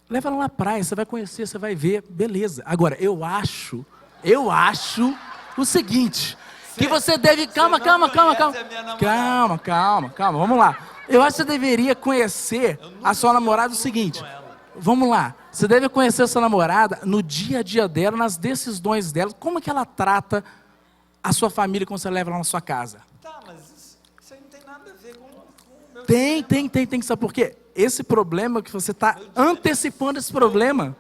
leva ela na praia, você vai conhecer, você vai ver, beleza. Agora, eu acho o seguinte, que você deve... Calma. conhece a minha namorada. Calma, vamos lá. Eu acho que você deveria conhecer a sua namorada o seguinte. com ela. Vamos lá. Você deve conhecer a sua namorada no dia a dia dela, nas decisões dela. Como é que ela trata a sua família quando você leva ela na sua casa? Tá, mas isso aí não tem nada a ver com o meu... Tem. Sabe por quê? Esse problema que você está antecipando esse problema.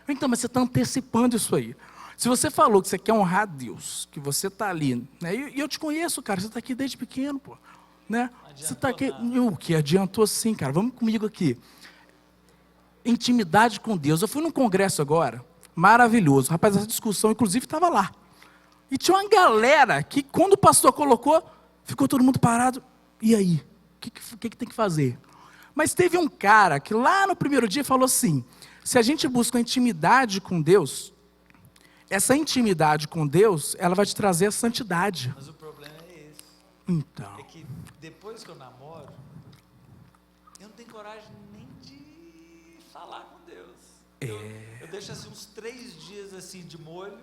Então, mas você está antecipando isso aí. Se você falou que você quer honrar a Deus, que você está ali, né? E eu te conheço, cara, você está aqui desde pequeno, pô. Né? Você está aqui. O que adiantou sim, cara. Vamos comigo aqui. Intimidade com Deus. Eu fui num congresso agora, maravilhoso. Rapaz, essa discussão, inclusive, estava lá. E tinha uma galera que, quando o pastor colocou, ficou todo mundo parado. E aí? O que tem que fazer? Mas teve um cara que lá no primeiro dia falou assim, se a gente busca intimidade com Deus, essa intimidade com Deus, ela vai te trazer a santidade. Mas o problema é esse. Então, É que depois que eu namoro, eu não tenho coragem nem de falar com Deus. Eu deixo assim uns 3 dias assim de molho,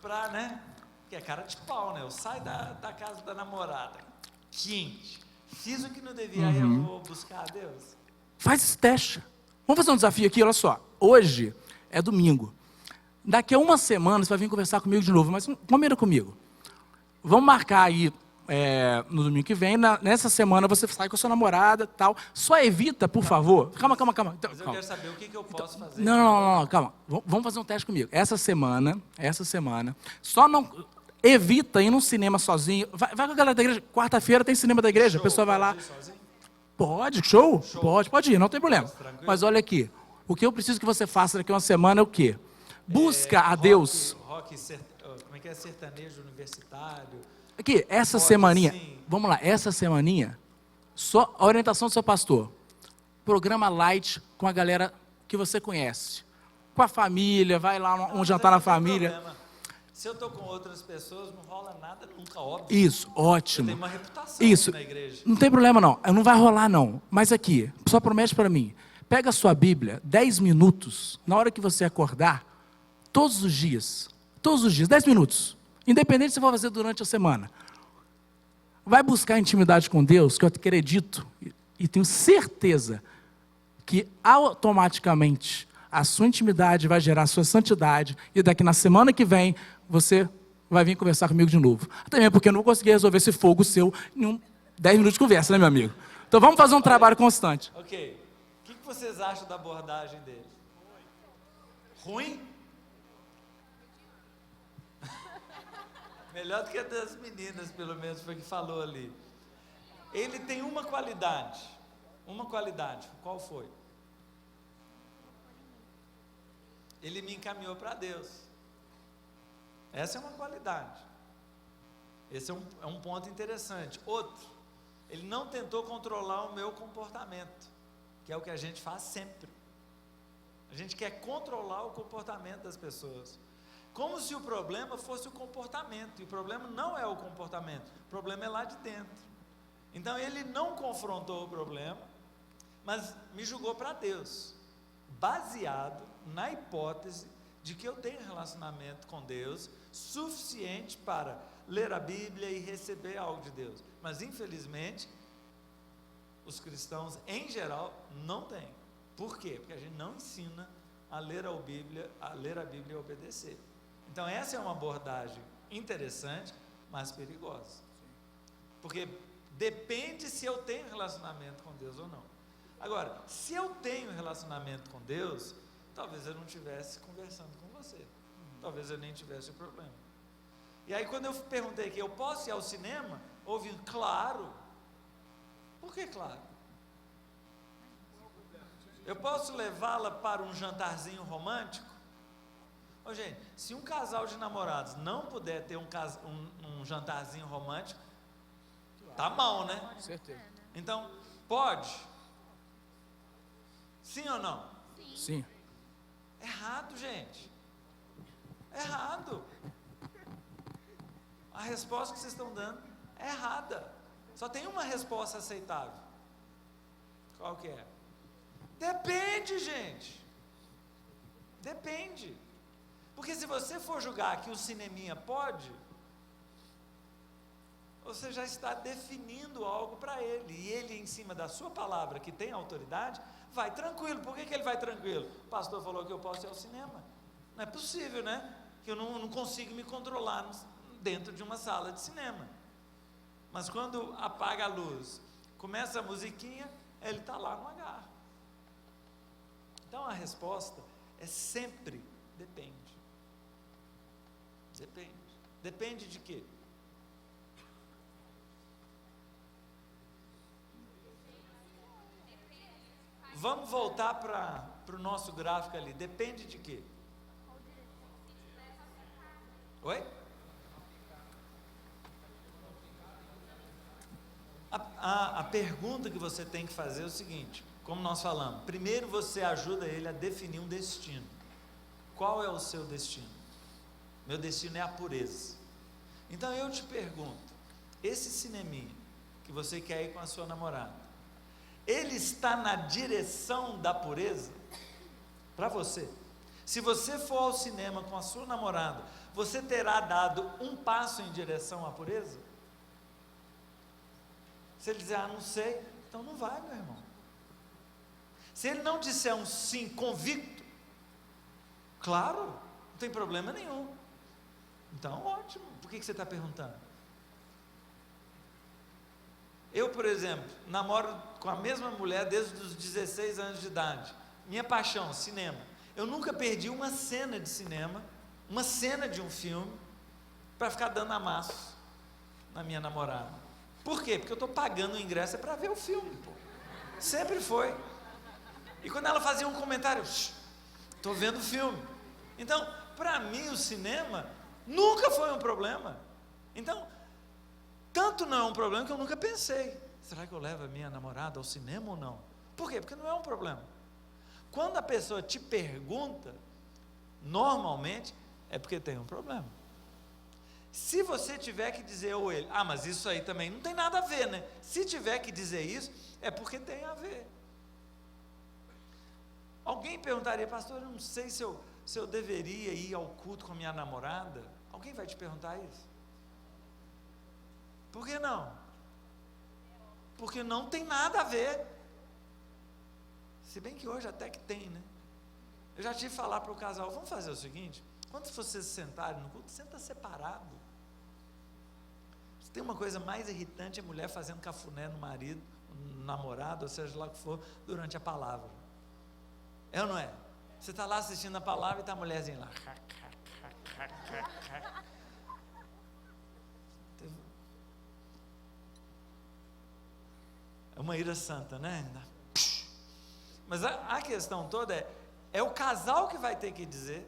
pra, né? Que é cara de pau, né? Eu saio da casa da namorada, quente, fiz o que não devia, aí eu vou buscar a Deus. faz esse teste. Vamos fazer um desafio aqui, olha só. Hoje é domingo. Daqui a uma semana você vai vir conversar comigo de novo, mas combina comigo. Vamos marcar aí no domingo que vem. Nessa semana você sai com a sua namorada e tal. Só evita, por favor. Calma. Então, Mas eu calma. quero saber o que eu posso fazer. Não, calma. Vamos fazer um teste comigo. Essa semana, só não evita ir num cinema sozinho. Vai com a galera da igreja. Quarta-feira tem cinema da igreja. A pessoa vai lá. Pode ir sozinho? Pode, show? Pode ir, não tem problema. Tranquilo. Mas olha aqui, o que eu preciso que você faça daqui a uma semana é o quê? Busca a Deus. Como é que é? Sertanejo universitário. Aqui, essa Rock, semaninha, sim. vamos lá, essa semaninha, só a orientação do seu pastor. Programa light com a galera que você conhece. Com a família, vai lá um jantar na Não tem família. problema. Se eu estou com outras pessoas, não rola nada nunca, óbvio. Isso, Eu ótimo. tenho uma reputação Isso, na igreja. não tem problema não, não vai rolar não. Mas aqui, só promete para mim, Pega a sua Bíblia, 10 minutos, na hora que você acordar, todos os dias, 10 minutos, independente se for fazer durante a semana. Vai buscar intimidade com Deus, que eu acredito e tenho certeza que automaticamente a sua intimidade vai gerar a sua santidade, e daqui na semana que vem você vai vir conversar comigo de novo. Até mesmo porque eu não consegui resolver esse fogo seu em 10 minutos de conversa, né, meu amigo? Então vamos fazer um trabalho constante. Ok. O que vocês acham da abordagem dele? Ruim? Melhor do que a das meninas, pelo menos, foi o que falou ali. Ele tem uma qualidade. Qual foi? Ele me encaminhou para Deus. Essa é uma qualidade. Esse é um ponto interessante. Outro, ele não tentou controlar o meu comportamento, que é o que a gente faz sempre. A gente quer controlar o comportamento das pessoas, como se o problema fosse o comportamento, e o problema não é o comportamento, o problema é lá de dentro. Então ele não confrontou o problema, mas me julgou para Deus, baseado na hipótese de que eu tenho relacionamento com Deus suficiente para ler a Bíblia e receber algo de Deus. Mas infelizmente os cristãos em geral não têm. Por quê? Porque a gente não ensina a ler a Bíblia e obedecer. Então essa é uma abordagem interessante, mas perigosa. Porque depende se eu tenho relacionamento com Deus ou não. Agora, se eu tenho relacionamento com Deus, talvez eu não estivesse conversando com você. Talvez eu nem tivesse o problema. E aí quando eu perguntei que eu posso ir ao cinema, houve um claro. Por que claro? Eu posso levá-la para um jantarzinho romântico? Ô, gente, se um casal de namorados não puder ter um jantarzinho romântico, tá mal, né? Certeza. Então, pode? Sim ou não? Sim. Errado, gente. Errado. A resposta que vocês estão dando é errada. Só tem uma resposta aceitável. Qual que é? Depende, gente. Depende. Porque se você for julgar que o cineminha pode, você já está definindo algo para ele. E ele, em cima da sua palavra, que tem autoridade, vai tranquilo. Por que ele vai tranquilo? O pastor falou que eu posso ir ao cinema. Não é possível, né? Que eu não consigo me controlar dentro de uma sala de cinema. Mas quando apaga a luz, começa a musiquinha, ele está lá no agarro. Então a resposta é sempre depende. Depende. Depende de quê? Vamos voltar para o nosso gráfico ali. Depende de quê? Oi? A pergunta que você tem que fazer é o seguinte, como nós falamos, primeiro você ajuda ele a definir um destino. Qual é o seu destino? Meu destino é a pureza. Então eu te pergunto, esse cineminha que você quer ir com a sua namorada, ele está na direção da pureza? Para você. Se você for ao cinema com a sua namorada, você terá dado um passo em direção à pureza? Se ele dizer, não sei, então não vai, meu irmão. Se ele não disser um sim convicto, claro, não tem problema nenhum. Então, ótimo. Por que você está perguntando? Eu, por exemplo, namoro com a mesma mulher desde os 16 anos de idade. Minha paixão, cinema. Eu nunca perdi uma cena de cinema, uma cena de um filme, para ficar dando amasso na minha namorada. Por quê? Porque eu estou pagando o ingresso para ver o filme, pô. Sempre foi. E quando ela fazia um comentário, estou vendo o filme. Então, para mim, o cinema nunca foi um problema. Então, tanto não é um problema que eu nunca pensei, será que eu levo a minha namorada ao cinema ou não? Por quê? Porque não é um problema. Quando a pessoa te pergunta, normalmente, é porque tem um problema. Se você tiver que dizer ou ele, mas isso aí também não tem nada a ver, né? Se tiver que dizer isso, é porque tem a ver. Alguém perguntaria, pastor, eu não sei se eu deveria ir ao culto com a minha namorada. Alguém vai te perguntar isso? Por que não? Porque não tem nada a ver. Se bem que hoje até que tem, né? Eu já tive que falar para o casal, vamos fazer o seguinte, quando vocês se sentarem no culto, senta separado. Se tem uma coisa mais irritante, é a mulher fazendo cafuné no marido, no namorado, ou seja lá o que for, durante a palavra. É ou não é? Você está lá assistindo a palavra e está a mulherzinha lá. É uma ira santa, né? Mas a questão toda é o casal que vai ter que dizer,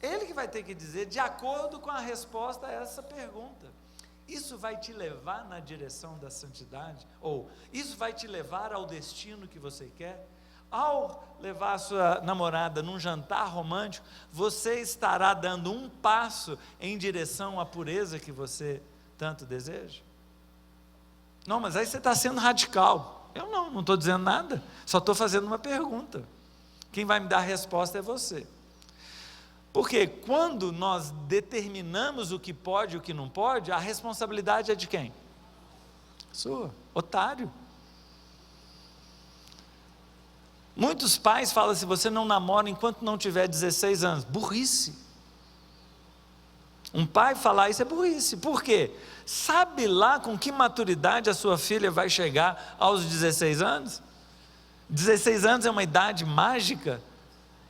ele que vai ter que dizer, de acordo com a resposta a essa pergunta. Isso vai te levar na direção da santidade? Ou isso vai te levar ao destino que você quer? Ao levar a sua namorada num jantar romântico, você estará dando um passo em direção à pureza que você tanto deseja? Não, mas aí você está sendo radical. Eu não estou dizendo nada, só estou fazendo uma pergunta. Quem vai me dar a resposta é você. Porque quando nós determinamos o que pode e o que não pode, a responsabilidade é de quem? Sua, otário. Muitos pais falam assim, você não namora enquanto não tiver 16 anos. Burrice. Um pai falar isso é burrice. Por quê? Sabe lá com que maturidade a sua filha vai chegar aos 16 anos? 16 anos é uma idade mágica.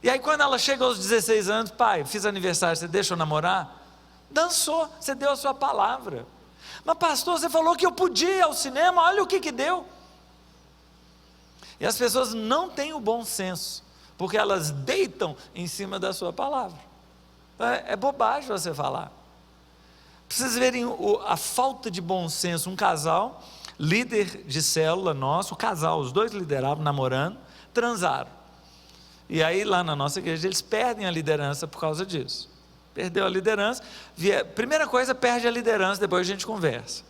E aí quando ela chega aos 16 anos, pai, fiz aniversário, você deixa eu namorar? Dançou, você deu a sua palavra. Mas pastor, você falou que eu podia ir ao cinema, olha o que deu. E as pessoas não têm o bom senso, porque elas deitam em cima da sua palavra. É bobagem você falar. Para vocês verem a falta de bom senso, um casal, líder de célula nosso, o casal, os dois lideravam, namorando, transaram. E aí lá na nossa igreja eles perdem a liderança por causa disso. Perdeu a liderança, primeira coisa, perde a liderança, depois a gente conversa.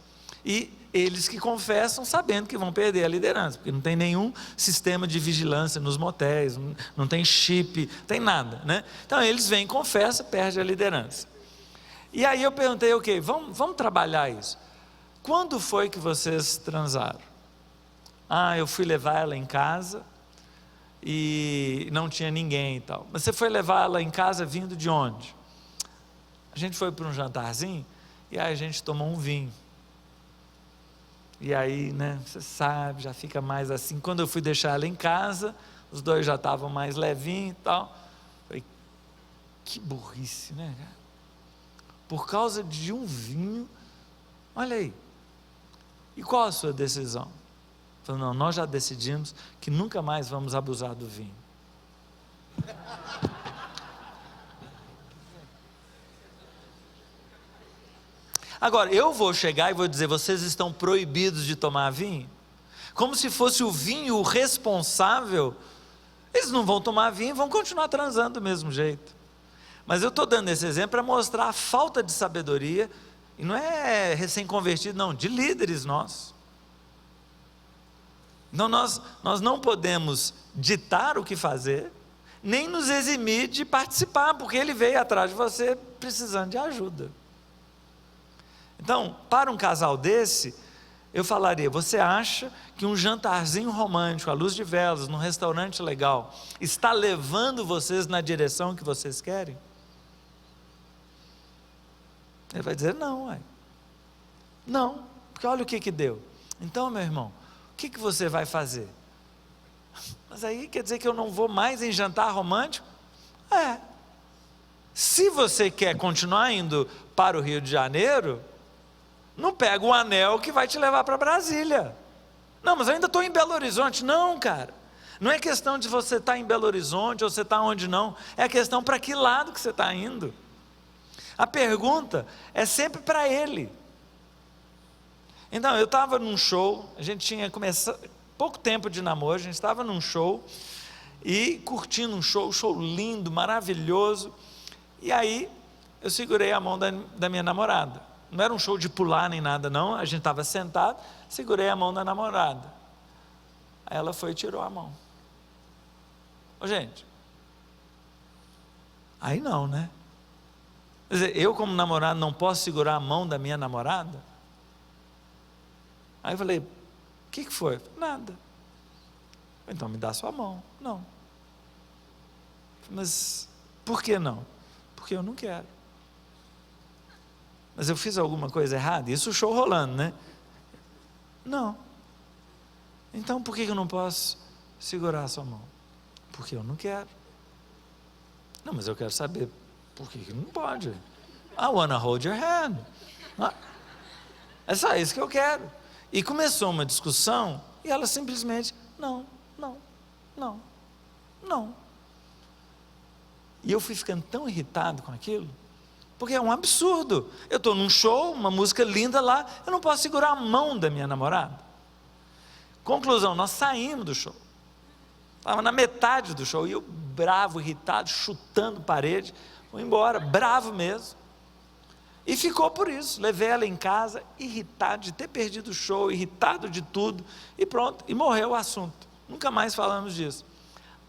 E eles que confessam sabendo que vão perder a liderança, porque não tem nenhum sistema de vigilância nos motéis, não tem chip, tem nada, né? Então eles vêm, confessam, perde a liderança. E aí eu perguntei, ok, vamos trabalhar isso. Quando foi que vocês transaram? Eu fui levar ela em casa e não tinha ninguém e tal. Mas você foi levar ela em casa vindo de onde? A gente foi para um jantarzinho e aí a gente tomou um vinho. E aí, né, você sabe, já fica mais assim. Quando eu fui deixar ela em casa, os dois já estavam mais levinhos e tal. Falei, que burrice, né, cara? Por causa de um vinho, olha aí. E qual a sua decisão? Falei, não, nós já decidimos que nunca mais vamos abusar do vinho. Agora, eu vou chegar e vou dizer, vocês estão proibidos de tomar vinho? Como se fosse o vinho o responsável. Eles não vão tomar vinho, vão continuar transando do mesmo jeito. Mas eu estou dando esse exemplo para mostrar a falta de sabedoria, e não é recém-convertido, não, de líderes nossos. Então nós não podemos ditar o que fazer, nem nos eximir de participar, porque ele veio atrás de você precisando de ajuda. Então, para um casal desse, eu falaria, você acha que um jantarzinho romântico, à luz de velas, num restaurante legal, está levando vocês na direção que vocês querem? Ele vai dizer, não, ué. Não, porque olha o que deu. Então, meu irmão, o que você vai fazer? Mas aí quer dizer que eu não vou mais em jantar romântico? Se você quer continuar indo para o Rio de Janeiro, não pega o anel que vai te levar para Brasília. Não, mas eu ainda estou em Belo Horizonte. Não, cara, não é questão de você estar em Belo Horizonte ou você estar onde não, é questão para que lado que você está indo. A pergunta é sempre para ele. Então, eu estava num show, a gente tinha começado, pouco tempo de namoro, a gente estava num show, e curtindo um show lindo, maravilhoso, e aí, eu segurei a mão da minha namorada. Não era um show de pular nem nada não, a gente estava sentado, segurei a mão da namorada. Aí ela foi e tirou a mão. Ô, gente, aí não, né? Quer dizer, eu como namorado não posso segurar a mão da minha namorada? Aí eu falei, o que foi? Nada. Então me dá sua mão. Não. Mas por que não? Porque eu não quero. Mas eu fiz alguma coisa errada? Isso o show rolando, né? Não. Então por que eu não posso segurar a sua mão? Porque eu não quero. Não, mas eu quero saber por que não pode. I wanna hold your hand. É só isso que eu quero. E começou uma discussão e ela simplesmente, não. E eu fui ficando tão irritado com aquilo, porque é um absurdo. Eu estou num show, uma música linda lá, eu não posso segurar a mão da minha namorada. Conclusão, nós saímos do show. Estava na metade do show, e eu bravo, irritado, chutando parede, fui embora, bravo mesmo. E ficou por isso, levei ela em casa, irritado de ter perdido o show, irritado de tudo, e pronto, e morreu o assunto. Nunca mais falamos disso.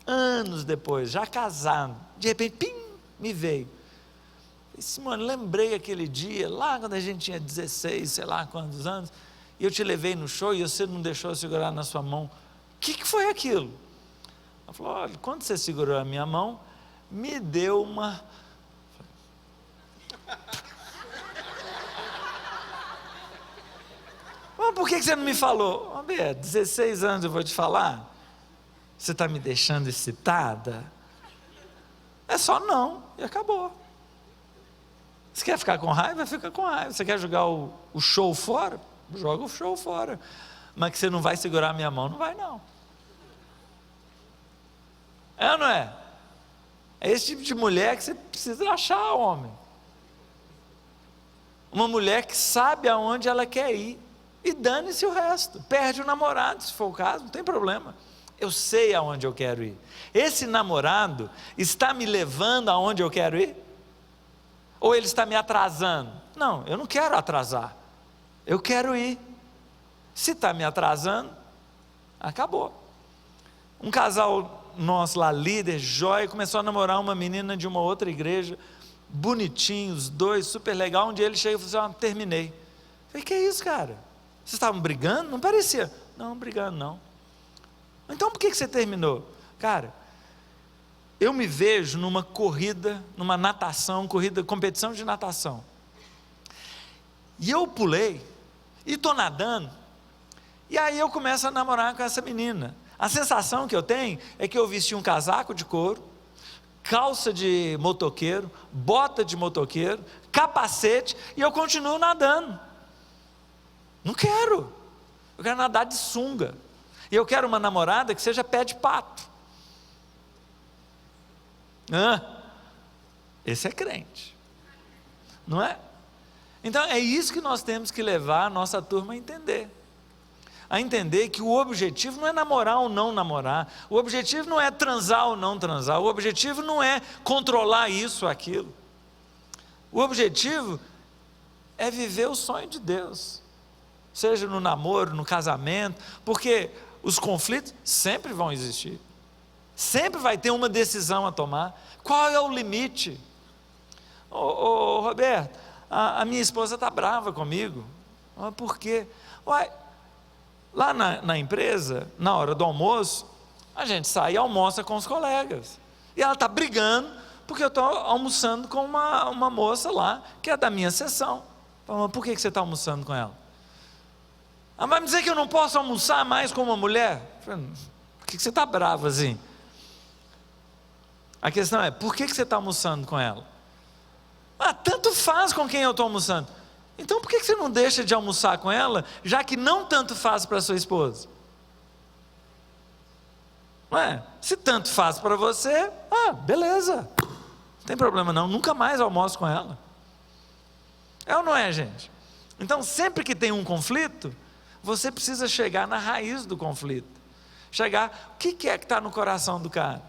Anos depois, já casado, de repente, pim, me veio. Simone, lembrei aquele dia, lá quando a gente tinha 16, sei lá quantos anos, e eu te levei no show e você não deixou eu segurar na sua mão. O que foi aquilo? Ela falou, olha, quando você segurou a minha mão, me deu uma... Mas por que você não me falou? Roberto, 16 anos eu vou te falar. Você está me deixando excitada? É só não, e acabou. Você quer ficar com raiva? Fica com raiva. Você quer jogar o show fora? Joga o show fora. Mas que você não vai segurar a minha mão? Não vai não. É ou não é? É esse tipo de mulher que você precisa achar, homem. Uma mulher que sabe aonde ela quer ir. E dane-se o resto. Perde o namorado, se for o caso, não tem problema. Eu sei aonde eu quero ir. Esse namorado está me levando aonde eu quero ir? Ou ele está me atrasando? Não, eu não quero atrasar. Eu quero ir. Se está me atrasando, acabou. Um casal nosso lá, líder, jóia, começou a namorar uma menina de uma outra igreja, bonitinho, os dois, super legal. Um dia ele chega e falou assim, terminei. Eu falei, que é isso, cara? Vocês estavam brigando? Não parecia. Não, brigando não. Então por que você terminou? Cara, eu me vejo numa corrida, numa natação, competição de natação. E eu pulei, e estou nadando, e aí eu começo a namorar com essa menina. A sensação que eu tenho é que eu vesti um casaco de couro, calça de motoqueiro, bota de motoqueiro, capacete, e eu continuo nadando. Não quero. Eu quero nadar de sunga. E eu quero uma namorada que seja pé de pato. Esse é crente. Não é? Então é isso que nós temos que levar a nossa turma a entender. A entender que o objetivo não é namorar ou não namorar. O objetivo não é transar ou não transar. O objetivo não é controlar isso ou aquilo. O objetivo é viver o sonho de Deus. Seja no namoro, no casamento, porque os conflitos sempre vão existir. Sempre vai ter uma decisão a tomar. Qual é o limite? Roberto, a minha esposa está brava comigo. Por quê? Lá na empresa, na hora do almoço, a gente sai e almoça com os colegas. E ela está brigando porque eu estou almoçando com uma moça lá, que é da minha seção. Por que você está almoçando com ela? Vai me dizer que eu não posso almoçar mais com uma mulher? Por que você está bravo assim? A questão é, por que você está almoçando com ela? Tanto faz com quem eu estou almoçando. Então por que você não deixa de almoçar com ela, já que não tanto faz para sua esposa? Não é? Se tanto faz para você, beleza. Não tem problema não, nunca mais almoço com ela. É ou não é, gente? Então sempre que tem um conflito, você precisa chegar na raiz do conflito. Chegar, o que é que está no coração do cara?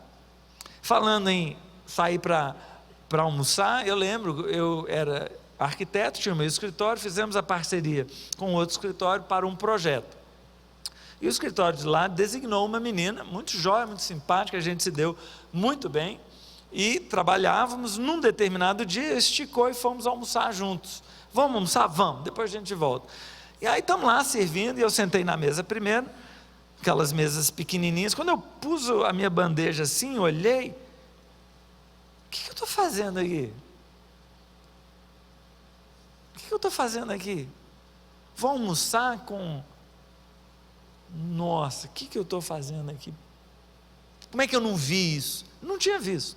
Falando em sair para almoçar, eu lembro, eu era arquiteto, tinha o meu escritório, fizemos a parceria com outro escritório para um projeto. E o escritório de lá designou uma menina, muito jóia, muito simpática, a gente se deu muito bem, e trabalhávamos. Num determinado dia, esticou e fomos almoçar juntos. Vamos almoçar? Vamos, depois a gente volta. E aí estamos lá servindo, e eu sentei na mesa primeiro, aquelas mesas pequenininhas. Quando eu pus a minha bandeja assim, olhei, o que eu estou fazendo aqui? O que eu estou fazendo aqui? Vou almoçar com... Nossa, o que eu estou fazendo aqui? Como é que eu não vi isso? Não tinha visto.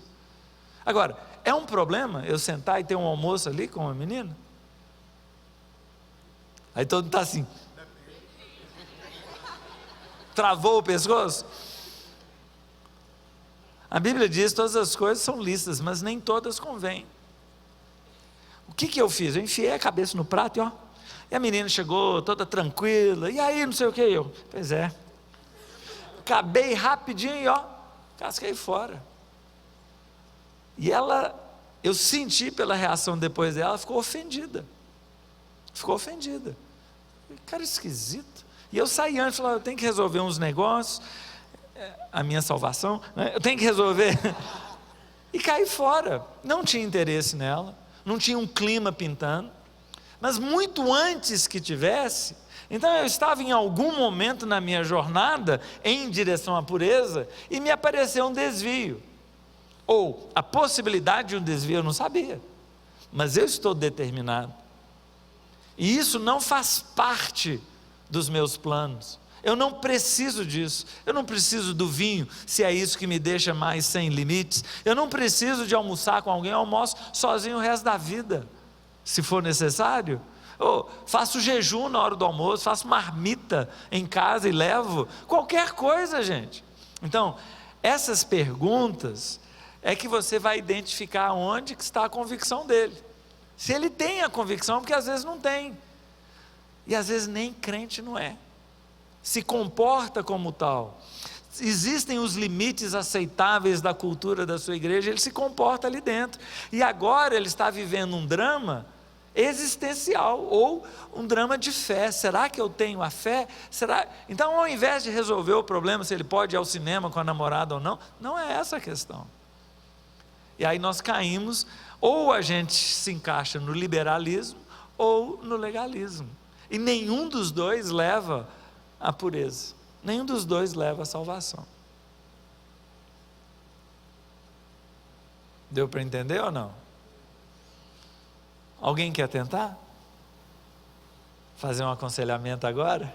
Agora, é um problema eu sentar e ter um almoço ali com uma menina? Aí todo mundo está assim. Travou o pescoço? A Bíblia diz que todas as coisas são lícitas, mas nem todas convêm. O que eu fiz? Eu enfiei a cabeça no prato e ó. E a menina chegou toda tranquila. E aí, não sei o que. Eu, pois é. Acabei rapidinho e ó, casquei fora. E ela, eu senti pela reação depois dela, ficou ofendida. Ficou ofendida. Cara esquisito. E eu saí antes, falei, eu tenho que resolver uns negócios, a minha salvação, né? Eu tenho que resolver. E caí fora. Não tinha interesse nela, não tinha um clima pintando, mas muito antes que tivesse. Então eu estava em algum momento na minha jornada em direção à pureza e me apareceu um desvio, ou a possibilidade de um desvio. Eu não sabia, mas eu estou determinado, e isso não faz parte dos meus planos. Eu não preciso disso. Eu não preciso do vinho, se é isso que me deixa mais sem limites. Eu não preciso de almoçar com alguém. Eu almoço sozinho o resto da vida, se for necessário. Ou faço jejum na hora do almoço, faço marmita em casa e levo. Qualquer coisa, gente. Então, essas perguntas é que você vai identificar onde que está a convicção dele. Se ele tem a convicção, porque às vezes não tem. E às vezes nem crente não é. Se comporta como tal. Existem os limites aceitáveis da cultura da sua igreja, ele se comporta ali dentro. E agora ele está vivendo um drama existencial, ou um drama de fé. Será que eu tenho a fé? Será? Então, ao invés de resolver o problema, se ele pode ir ao cinema com a namorada ou não, não é essa a questão. E aí nós caímos, ou a gente se encaixa no liberalismo, ou no legalismo. E nenhum dos dois leva à pureza. Nenhum dos dois leva à salvação. Deu para entender ou não? Alguém quer tentar? Fazer um aconselhamento agora?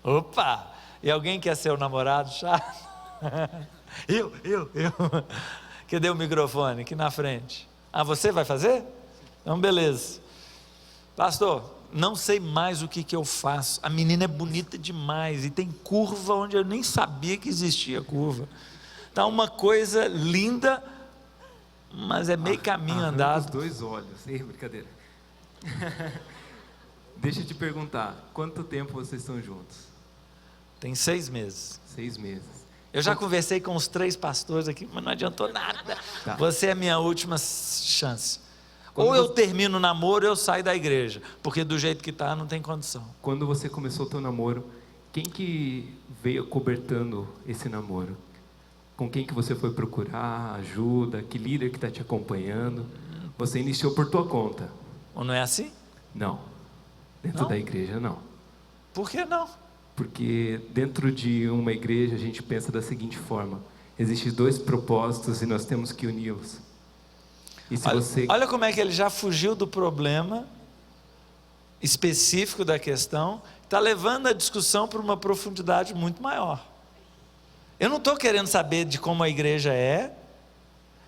Opa! E alguém quer ser o namorado chato? Eu. Cadê o microfone? Aqui na frente. Ah, você vai fazer? Então, beleza. Pastor, não sei mais o que eu faço. A menina é bonita demais e tem curva onde eu nem sabia que existia curva. Tá uma coisa linda, mas é meio caminho andado. Os dois olhos, brincadeira. Deixa eu te perguntar, quanto tempo vocês estão juntos? Tem 6 meses. 6 meses. Eu já conversei com os 3 pastores aqui, mas não adiantou nada. Tá. Você é a minha última chance. Ou eu termino o namoro, ou eu saio da igreja, porque do jeito que está, não tem condição. Quando você começou o teu namoro, quem que veio cobertando esse namoro? Com quem que você foi procurar ajuda? Que líder que está te acompanhando? Você iniciou por tua conta? Ou não é assim? Não. Dentro da igreja, não. Por que não? Porque dentro de uma igreja a gente pensa da seguinte forma: existem 2 propósitos e nós temos que uni-los. E se olha como é que ele já fugiu do problema específico da questão, está levando a discussão para uma profundidade muito maior. Eu não estou querendo saber de como a igreja é,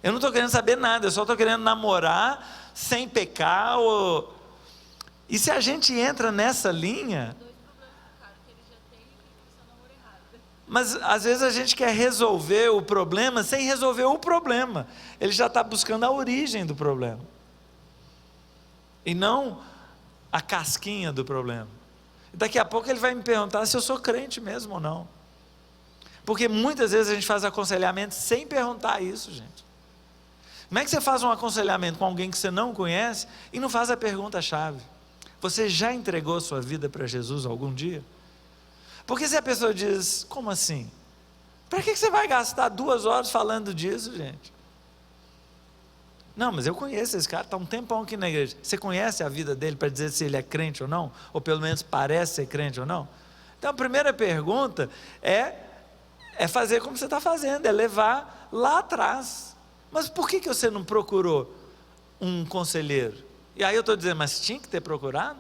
eu não estou querendo saber nada, eu só estou querendo namorar sem pecar. E se a gente entra nessa linha... Mas às vezes a gente quer resolver o problema sem resolver o problema. Ele já está buscando a origem do problema, e não a casquinha do problema. E daqui a pouco ele vai me perguntar se eu sou crente mesmo ou não. Porque muitas vezes a gente faz aconselhamento sem perguntar isso, gente. Como é que você faz um aconselhamento com alguém que você não conhece e não faz a pergunta-chave? Você já entregou sua vida para Jesus algum dia? Porque se a pessoa diz, como assim? Para que você vai gastar 2 horas falando disso, gente? Não, mas eu conheço esse cara, está um tempão aqui na igreja. Você conhece a vida dele para dizer se ele é crente ou não? Ou pelo menos parece ser crente ou não? Então a primeira pergunta é fazer como você está fazendo, é levar lá atrás. Mas por que você não procurou um conselheiro? E aí eu estou dizendo, mas tinha que ter procurado?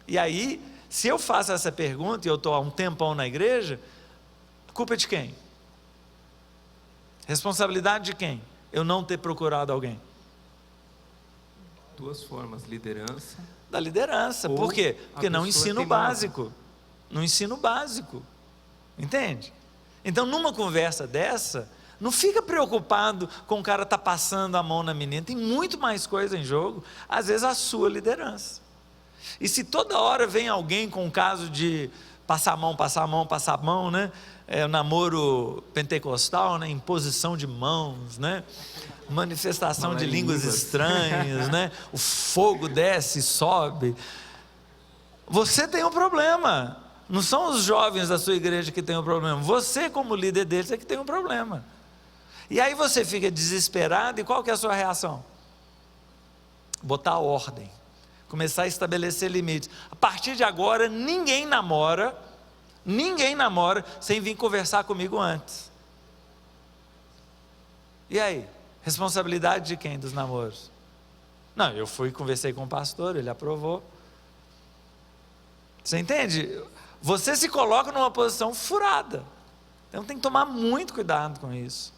E aí, se eu faço essa pergunta e eu estou há um tempão na igreja, culpa de quem? Responsabilidade de quem? Eu não ter procurado alguém? 2 formas, liderança. Da liderança. Por quê? Porque não ensino básico. No ensino básico. Entende? Então, numa conversa dessa, não fica preocupado com o cara estar passando a mão na menina. Tem muito mais coisa em jogo. Às vezes, a sua liderança. E se toda hora vem alguém com um caso de passar a mão, né? O namoro pentecostal, né? Imposição de mãos, né? Manifestação de línguas estranhas, né? O fogo desce e sobe. Você tem um problema. Não são os jovens da sua igreja que têm um problema. Você, como líder deles, é que tem um problema. E aí você fica desesperado, e qual que é a sua reação? Botar ordem. Começar a estabelecer limites. A partir de agora, ninguém namora sem vir conversar comigo antes. E aí? Responsabilidade de quem dos namoros? Não, eu fui e conversei com o pastor, ele aprovou. Você entende? Você se coloca numa posição furada. Então tem que tomar muito cuidado com isso.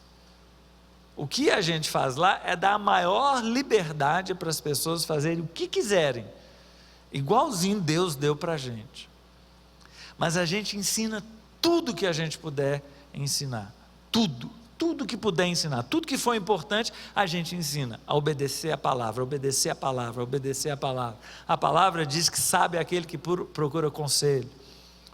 O que a gente faz lá é dar a maior liberdade para as pessoas fazerem o que quiserem, igualzinho Deus deu para a gente. Mas a gente ensina tudo que a gente puder ensinar, tudo que puder ensinar, tudo que for importante, a gente ensina a obedecer a palavra, obedecer a palavra, obedecer a palavra. A palavra diz que sabe aquele que procura conselho,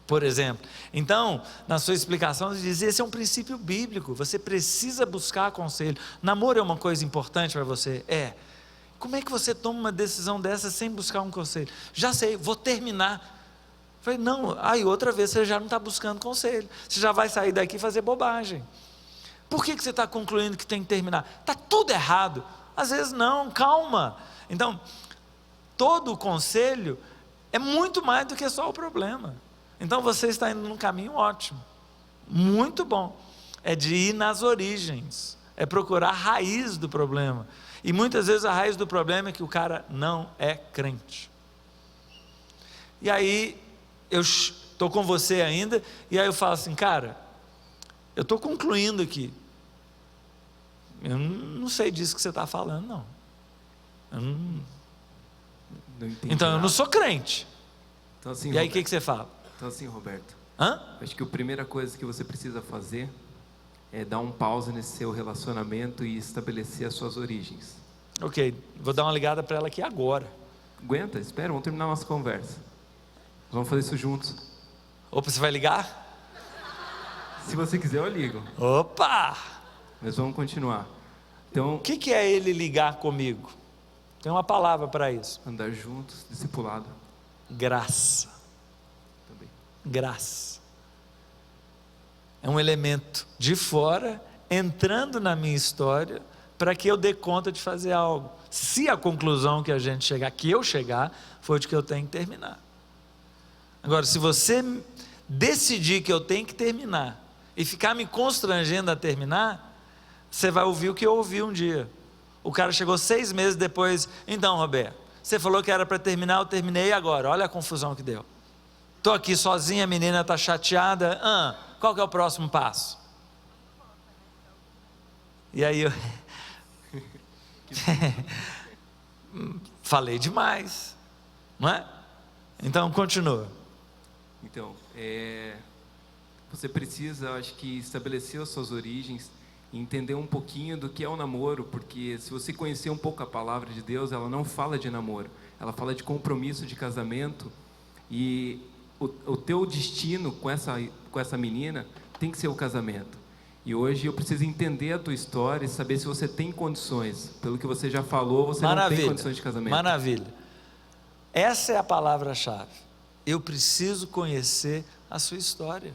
por exemplo. Então, na sua explicação, você diz, esse é um princípio bíblico, você precisa buscar conselho. Namoro é uma coisa importante para você? É. Como é que você toma uma decisão dessa sem buscar um conselho? Já sei, vou terminar. Falei, não, aí outra vez você já não está buscando conselho, você já vai sair daqui e fazer bobagem. Por que você está concluindo que tem que terminar? Está tudo errado. Às vezes não, calma. Então, todo conselho é muito mais do que só o problema. Então você está indo num caminho ótimo, muito bom. É de ir nas origens, é procurar a raiz do problema. E muitas vezes a raiz do problema é que o cara não é crente. E aí, eu estou com você ainda, e aí eu falo assim, cara, eu estou concluindo aqui, eu não sei disso que você está falando, não. Então eu não sou crente. Então, assim, e aí o que você fala? Então assim, Roberto, Hã? acho que a primeira coisa que você precisa fazer é dar um pause nesse seu relacionamento e estabelecer as suas origens. Ok, vou dar uma ligada para ela aqui agora. Aguenta, espera, vamos terminar a nossa conversa. Vamos fazer isso juntos. Opa, você vai ligar? Se você quiser, eu ligo. Opa! Mas vamos continuar. Então, O que é ele ligar comigo? Tem uma palavra para isso. andar juntos, discipulado. Graça. Também. Graça. É um elemento de fora, entrando na minha história, para que eu dê conta de fazer algo. Se a conclusão que a gente chegar, que eu chegar, for de que eu tenho que terminar. Agora, se você decidir que eu tenho que terminar, e ficar me constrangendo a terminar, você vai ouvir o que eu ouvi um dia. O cara chegou 6 meses depois, então, Roberto, você falou que era para terminar, eu terminei agora, olha a confusão que deu. Estou aqui sozinha, a menina está chateada, qual que é o próximo passo? E aí eu... falei demais, não é? Então, continua. Então, você precisa, acho que, estabelecer as suas origens e entender um pouquinho do que é o namoro, porque se você conhecer um pouco a palavra de Deus, ela não fala de namoro, ela fala de compromisso de casamento, e o teu destino com essa menina tem que ser o casamento. E hoje eu preciso entender a tua história e saber se você tem condições. Pelo que você já falou, você não tem condições de casamento. Maravilha. Essa é a palavra-chave. Eu preciso conhecer a sua história.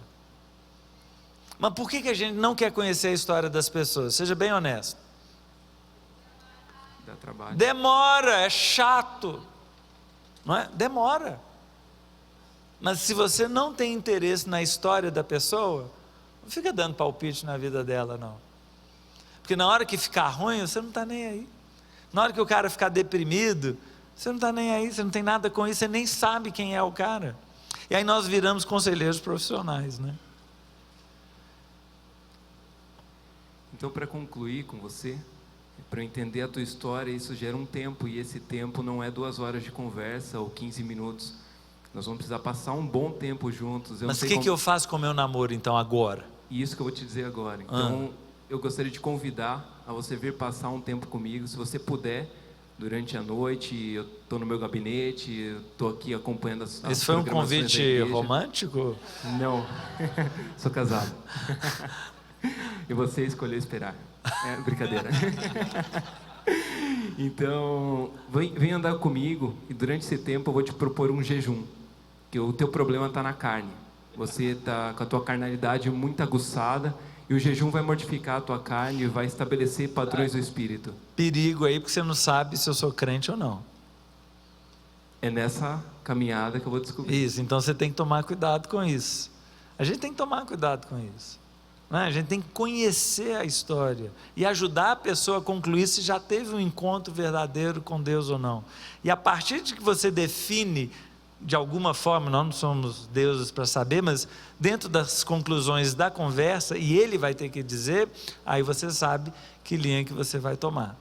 Mas por que a gente não quer conhecer a história das pessoas? Seja bem honesto. Dá trabalho. Demora, é chato, não é? Demora. Mas se você não tem interesse na história da pessoa, não fica dando palpite na vida dela, não. Porque na hora que ficar ruim, você não está nem aí. Na hora que o cara ficar deprimido, você não está nem aí, você não tem nada com isso, você nem sabe quem é o cara. E aí nós viramos conselheiros profissionais, né? Então, para concluir com você, para eu entender a tua história, isso gera um tempo, e esse tempo não é 2 horas de conversa ou 15 minutos. Nós vamos precisar passar um bom tempo juntos. Mas o que eu faço com o meu namoro, então, agora? Isso que eu vou te dizer agora. Então, eu gostaria de convidar a você vir passar um tempo comigo, se você puder, durante a noite. Eu estou no meu gabinete, eu estou aqui acompanhando as Esse foi um convite romântico? Não, sou casado. E você escolheu esperar. É brincadeira. Então, vem andar comigo, e durante esse tempo eu vou te propor um jejum. Que o teu problema está na carne. Você está com a tua carnalidade muito aguçada, e o jejum vai mortificar a tua carne e vai estabelecer padrões do Espírito. Perigo aí, porque você não sabe se eu sou crente ou não. É nessa caminhada que eu vou descobrir. Isso, então você tem que tomar cuidado com isso. A gente tem que tomar cuidado com isso. A gente tem que conhecer a história e ajudar a pessoa a concluir se já teve um encontro verdadeiro com Deus ou não. E a partir de que você define, de alguma forma, nós não somos deuses para saber, mas dentro das conclusões da conversa, e ele vai ter que dizer, aí você sabe que linha que você vai tomar.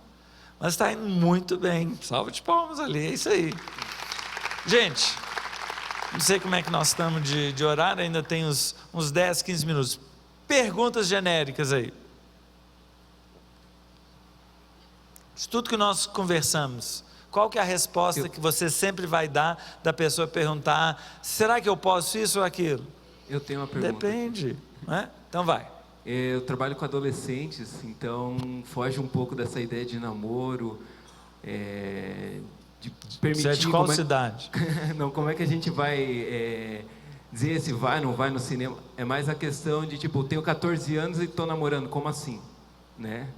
Mas está indo muito bem, salva de palmas ali, é isso aí. Gente, não sei como é que nós estamos de horário, ainda tem uns 10, 15 minutos. Perguntas genéricas aí. De tudo que nós conversamos, qual que é a resposta que você sempre vai dar da pessoa perguntar, será que eu posso isso ou aquilo? Eu tenho uma pergunta. Depende, né? Então vai. Eu trabalho com adolescentes, então foge um pouco dessa ideia de namoro, de permitir... Você é de qual cidade? Não, como é que a gente vai... dizer se vai ou não vai no cinema, é mais a questão de, tipo, eu tenho 14 anos e estou namorando, como assim? Né?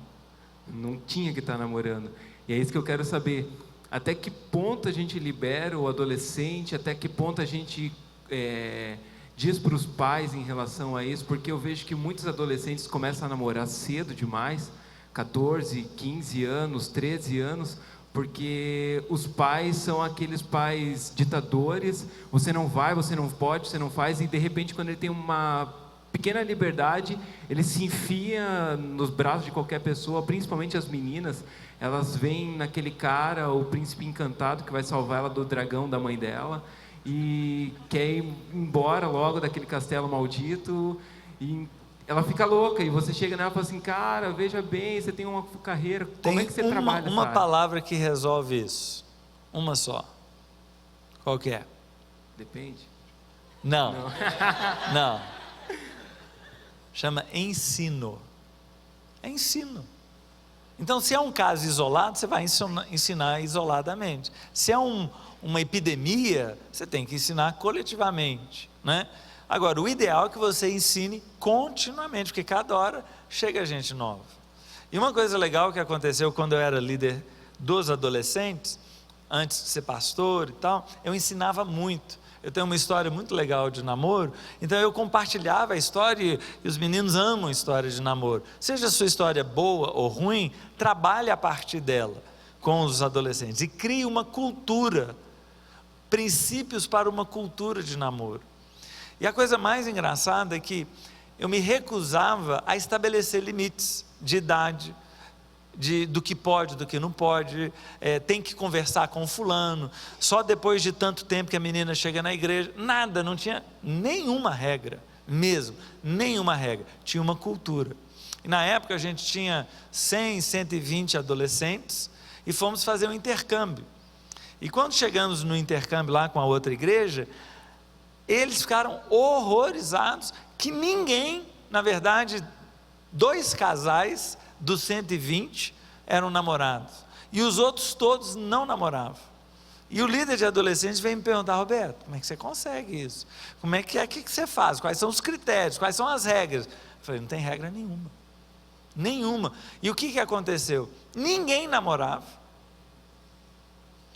Não tinha que estar namorando. E é isso que eu quero saber, até que ponto a gente libera o adolescente, até que ponto a gente diz para os pais em relação a isso, porque eu vejo que muitos adolescentes começam a namorar cedo demais, 14, 15 anos, 13 anos, porque os pais são aqueles pais ditadores, você não vai, você não pode, você não faz, e de repente quando ele tem uma pequena liberdade, ele se enfia nos braços de qualquer pessoa, principalmente as meninas, elas veem naquele cara, o príncipe encantado que vai salvar ela do dragão da mãe dela, e quer ir embora logo daquele castelo maldito, e ela fica louca, e você chega nela e fala assim, cara, veja bem, você tem uma carreira, como é que você trabalha? Uma palavra que resolve isso, uma só. Qual que é? Depende. Não. Não. Chama ensino. É ensino. Então, se é um caso isolado, você vai ensinar isoladamente. Se é uma epidemia, você tem que ensinar coletivamente, né? Agora, o ideal é que você ensine continuamente, porque cada hora chega gente nova. E uma coisa legal que aconteceu quando eu era líder dos adolescentes, antes de ser pastor e tal, eu ensinava muito. Eu tenho uma história muito legal de namoro, então eu compartilhava a história, e os meninos amam história de namoro. Seja a sua história boa ou ruim, trabalhe a partir dela com os adolescentes e crie uma cultura, princípios para uma cultura de namoro. E a coisa mais engraçada é que eu me recusava a estabelecer limites de idade, do que pode, do que não pode, tem que conversar com fulano, só depois de tanto tempo que a menina chega na igreja, nada, não tinha nenhuma regra, mesmo, nenhuma regra, tinha uma cultura. E na época a gente tinha 100, 120 adolescentes, e fomos fazer um intercâmbio. E quando chegamos no intercâmbio lá com a outra igreja, eles ficaram horrorizados que ninguém, na verdade, 2 casais dos 120 eram namorados, e os outros todos não namoravam. E o líder de adolescentes vem me perguntar: Roberto, como é que você consegue isso? Como é que você faz? Quais são os critérios? Quais são as regras? Eu falei: não tem regra nenhuma. Nenhuma. E o que aconteceu? Ninguém namorava,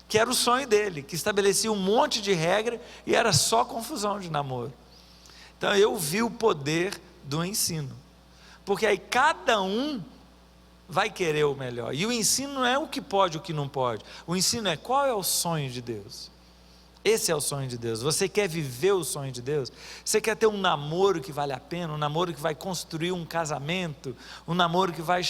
que era o sonho dele, que estabelecia um monte de regra e era só confusão de namoro. Então eu vi o poder do ensino, porque aí cada um vai querer o melhor, e o ensino não é o que pode, o que não pode, o ensino é qual é o sonho de Deus. Esse é o sonho de Deus. Você quer viver o sonho de Deus? Você quer ter um namoro que vale a pena, um namoro que vai construir um casamento, um namoro que vai,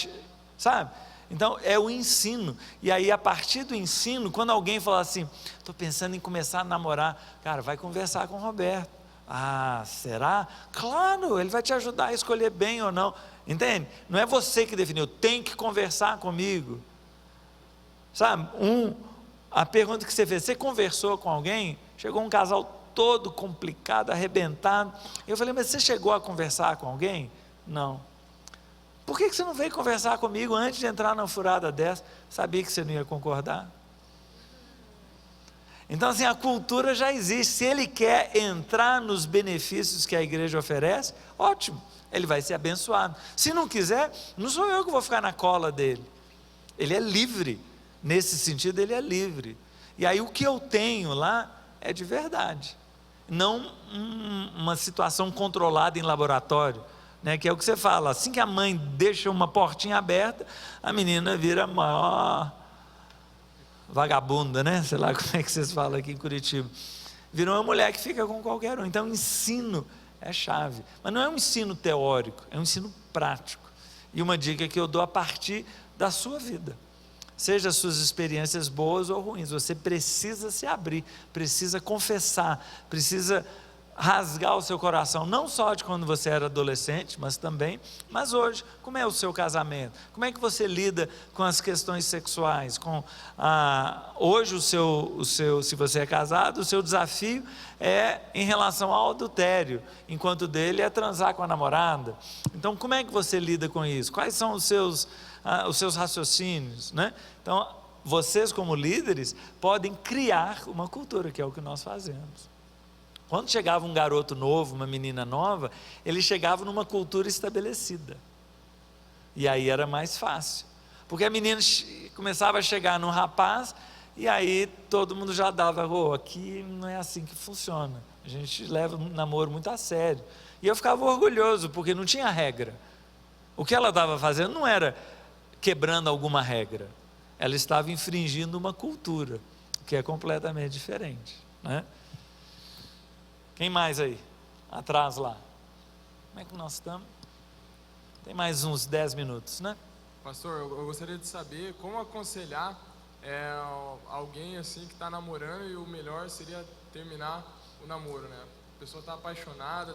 sabe? Então é o ensino. E aí a partir do ensino, quando alguém fala assim: estou pensando em começar a namorar, cara, vai conversar com o Roberto. Ah, será? Claro, ele vai te ajudar a escolher bem ou não. Entende? Não é você que definiu, tem que conversar comigo. Sabe? A pergunta que você fez: você conversou com alguém? Chegou um casal todo complicado, arrebentado. Eu falei: mas você chegou a conversar com alguém? Não. Por que você não veio conversar comigo antes de entrar numa furada dessa? Sabia que você não ia concordar? Então assim, a cultura já existe. Se ele quer entrar nos benefícios que a igreja oferece, ótimo, ele vai ser abençoado. Se não quiser, não sou eu que vou ficar na cola dele. Ele é livre. Nesse sentido, ele é livre. E aí o que eu tenho lá é de verdade, não uma situação controlada em laboratório, né? Que é o que você fala: assim que a mãe deixa uma portinha aberta, a menina vira a maior vagabunda, né? Sei lá como é que vocês falam aqui em Curitiba. Virou uma mulher que fica com qualquer um. Então o ensino é chave, mas não é um ensino teórico, é um ensino prático. E uma dica que eu dou a partir da sua vida, seja as suas experiências boas ou ruins, você precisa se abrir, precisa confessar, precisa rasgar o seu coração, não só de quando você era adolescente, mas hoje. Como é o seu casamento? Como é que você lida com as questões sexuais? Hoje se você é casado, o seu desafio é em relação ao adultério, enquanto o dele é transar com a namorada. Então como é que você lida com isso? Quais são os seus raciocínios, né? Então vocês, como líderes, podem criar uma cultura, que é o que nós fazemos. Quando chegava um garoto novo, uma menina nova, ele chegava numa cultura estabelecida, e aí era mais fácil, porque a menina começava a chegar num rapaz, e aí todo mundo já dava: aqui não é assim que funciona, a gente leva um namoro muito a sério. E eu ficava orgulhoso, porque não tinha regra. O que ela estava fazendo não era quebrando alguma regra, ela estava infringindo uma cultura, que é completamente diferente, né? Quem mais aí? Atrás lá. Como é que nós estamos? Tem mais uns 10 minutos, né? Pastor, eu gostaria de saber como aconselhar alguém assim que está namorando e o melhor seria terminar o namoro, né? A pessoa está apaixonada,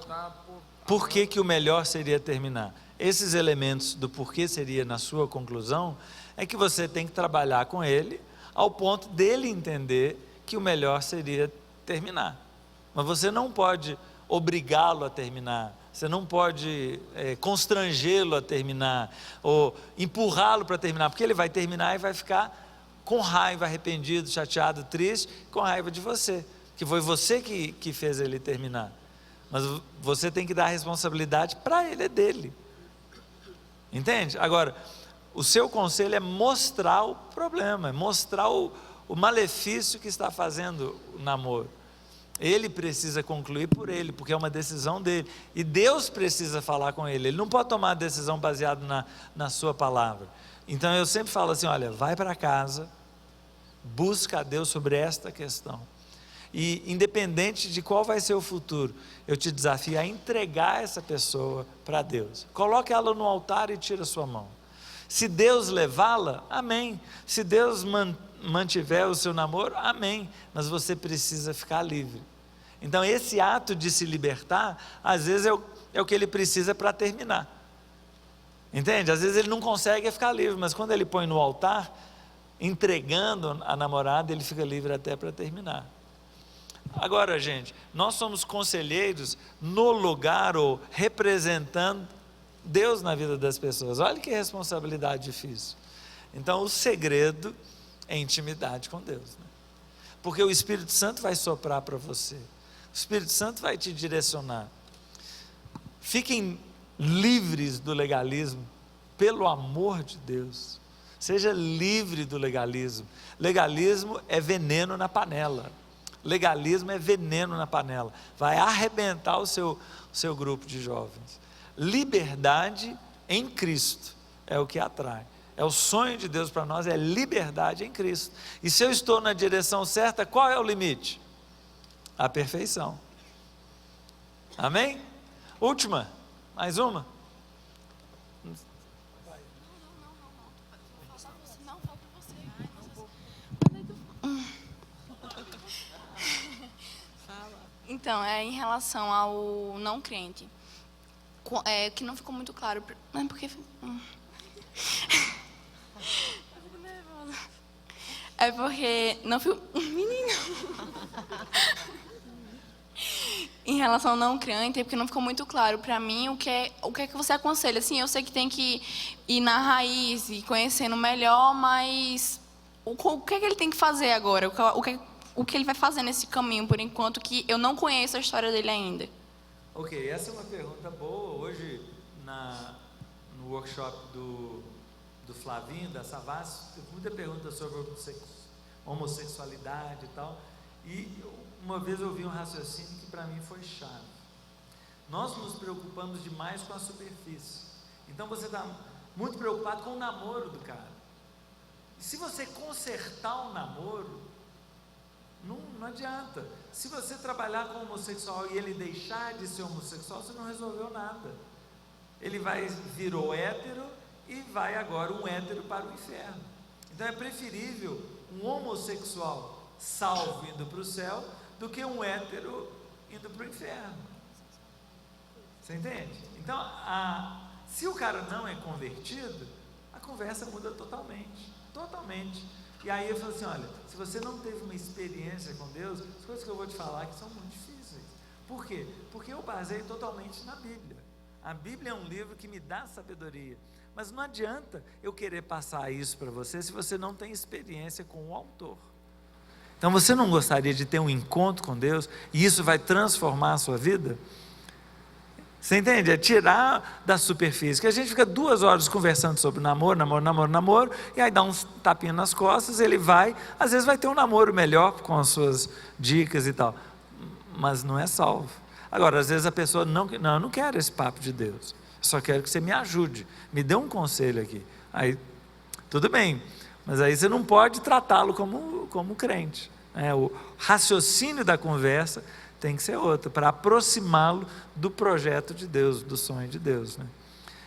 Por que o melhor seria terminar? Esses elementos do porquê seria na sua conclusão, é que você tem que trabalhar com ele, ao ponto dele entender que o melhor seria terminar. Mas você não pode obrigá-lo a terminar, você não pode constrangê-lo a terminar, ou empurrá-lo para terminar, porque ele vai terminar e vai ficar com raiva, arrependido, chateado, triste, com raiva de você, que foi você que fez ele terminar. Mas você tem que dar a responsabilidade para ele, é dele. Entende? Agora, o seu conselho é mostrar o problema, é mostrar o malefício que está fazendo o namoro. Ele precisa concluir por ele, porque é uma decisão dele, e Deus precisa falar com ele. Ele não pode tomar a decisão baseada na sua palavra. Então eu sempre falo assim: olha, vai para casa, busca a Deus sobre esta questão, e independente de qual vai ser o futuro, eu te desafio a entregar essa pessoa para Deus. Coloque ela no altar e tira a sua mão. Se Deus levá-la, amém. Se Deus mantiver o seu namoro, amém. Mas você precisa ficar livre. Então esse ato de se libertar, às vezes é o que ele precisa para terminar. Entende? Às vezes ele não consegue ficar livre, mas quando ele põe no altar, entregando a namorada, ele fica livre até para terminar. Agora, gente, nós somos conselheiros no lugar, ou representando Deus na vida das pessoas. Olha que responsabilidade difícil. Então o segredo é intimidade com Deus, né? porque o Espírito Santo vai soprar para você, o Espírito Santo vai te direcionar. Fiquem livres do legalismo, pelo amor de Deus, seja livre do legalismo. Legalismo é veneno na panela, legalismo é veneno na panela, vai arrebentar o seu grupo de jovens. Liberdade em Cristo é o que atrai, é o sonho de Deus para nós, é liberdade em Cristo. E se eu estou na direção certa, qual é o limite? A perfeição. Amém? Última, mais uma. Então, em relação ao não crente, que não ficou muito claro, não é porque é porque não ficou, menino. Em relação ao não crente, é porque não ficou muito claro para mim o que é que você aconselha. Assim, eu sei que tem que ir na raiz e conhecendo melhor, mas o que é que ele tem que fazer agora? O que ele vai fazer nesse caminho, por enquanto, que eu não conheço a história dele ainda? Ok, essa é uma pergunta boa. Hoje, no workshop do Flavinho, da Savassi, teve muita pergunta sobre homossexualidade e tal, e uma vez eu ouvi um raciocínio que para mim foi chave. Nós nos preocupamos demais com a superfície, então você está muito preocupado com o namoro do cara, e se você consertar o namoro, não adianta. Se você trabalhar com homossexual e ele deixar de ser homossexual, você não resolveu nada. Ele virou hétero e vai agora um hétero para o inferno. Então é preferível um homossexual salvo indo para o céu do que um hétero indo para o inferno. Você entende? Então, se o cara não é convertido, a conversa muda totalmente. Totalmente. E aí eu falo assim, olha, se você não teve uma experiência com Deus, as coisas que eu vou te falar que são muito difíceis. Por quê? Porque eu baseio totalmente na Bíblia. A Bíblia é um livro que me dá sabedoria. Mas não adianta eu querer passar isso para você se você não tem experiência com o autor. Então você não gostaria de ter um encontro com Deus e isso vai transformar a sua vida? Você entende? É tirar da superfície, que a gente fica 2 horas conversando sobre namoro, e aí dá uns tapinhas nas costas, ele vai, às vezes vai ter um namoro melhor com as suas dicas e tal, mas não é salvo. Agora, às vezes a pessoa eu não quero esse papo de Deus, eu só quero que você me ajude, me dê um conselho aqui. Aí, tudo bem, mas aí você não pode tratá-lo como crente, né? O raciocínio da conversa tem que ser outro, para aproximá-lo do projeto de Deus, do sonho de Deus, né?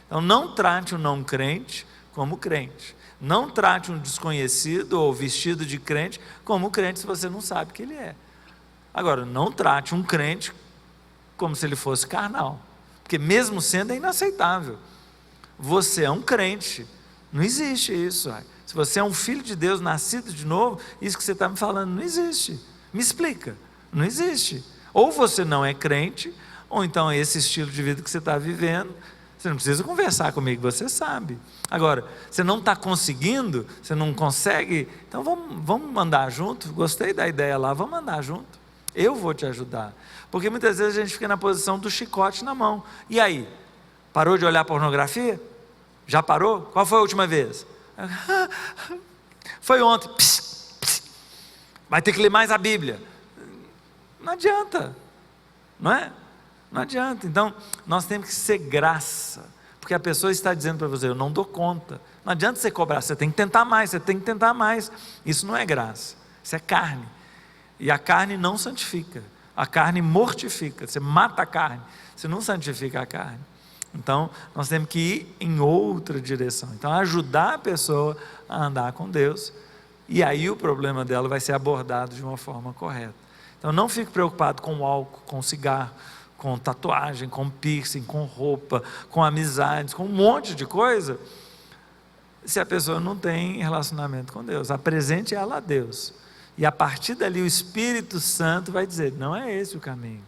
Então não trate um não crente como crente, não trate um desconhecido ou vestido de crente como crente se você não sabe que ele é. Agora, não trate um crente como se ele fosse carnal, porque mesmo sendo é inaceitável. Você é um crente, não existe isso. Se você é um filho de Deus, nascido de novo, isso que você está me falando não existe. Me explica, não existe. Ou você não é crente, ou então esse estilo de vida que você está vivendo, você não precisa conversar comigo, você sabe. Agora, você não está conseguindo, você não consegue, então vamos andar junto, gostei da ideia lá, vamos andar junto, eu vou te ajudar. Porque muitas vezes a gente fica na posição do chicote na mão, e aí? Parou de olhar pornografia? Já parou? Qual foi a última vez? Foi ontem. Vai ter que ler mais a Bíblia. Não adianta, não é? Não adianta. Então, nós temos que ser graça, porque a pessoa está dizendo para você, eu não dou conta. Não adianta você cobrar, você tem que tentar mais, você tem que tentar mais. Isso não é graça, isso é carne. E a carne não santifica, a carne mortifica, você mata a carne, você não santifica a carne. Então, nós temos que ir em outra direção. Então, ajudar a pessoa a andar com Deus, e aí o problema dela vai ser abordado de uma forma correta. Então não fique preocupado com álcool, com cigarro, com tatuagem, com piercing, com roupa, com amizades, com um monte de coisa, se a pessoa não tem relacionamento com Deus. Apresente ela a Deus, e a partir dali o Espírito Santo vai dizer, não é esse o caminho,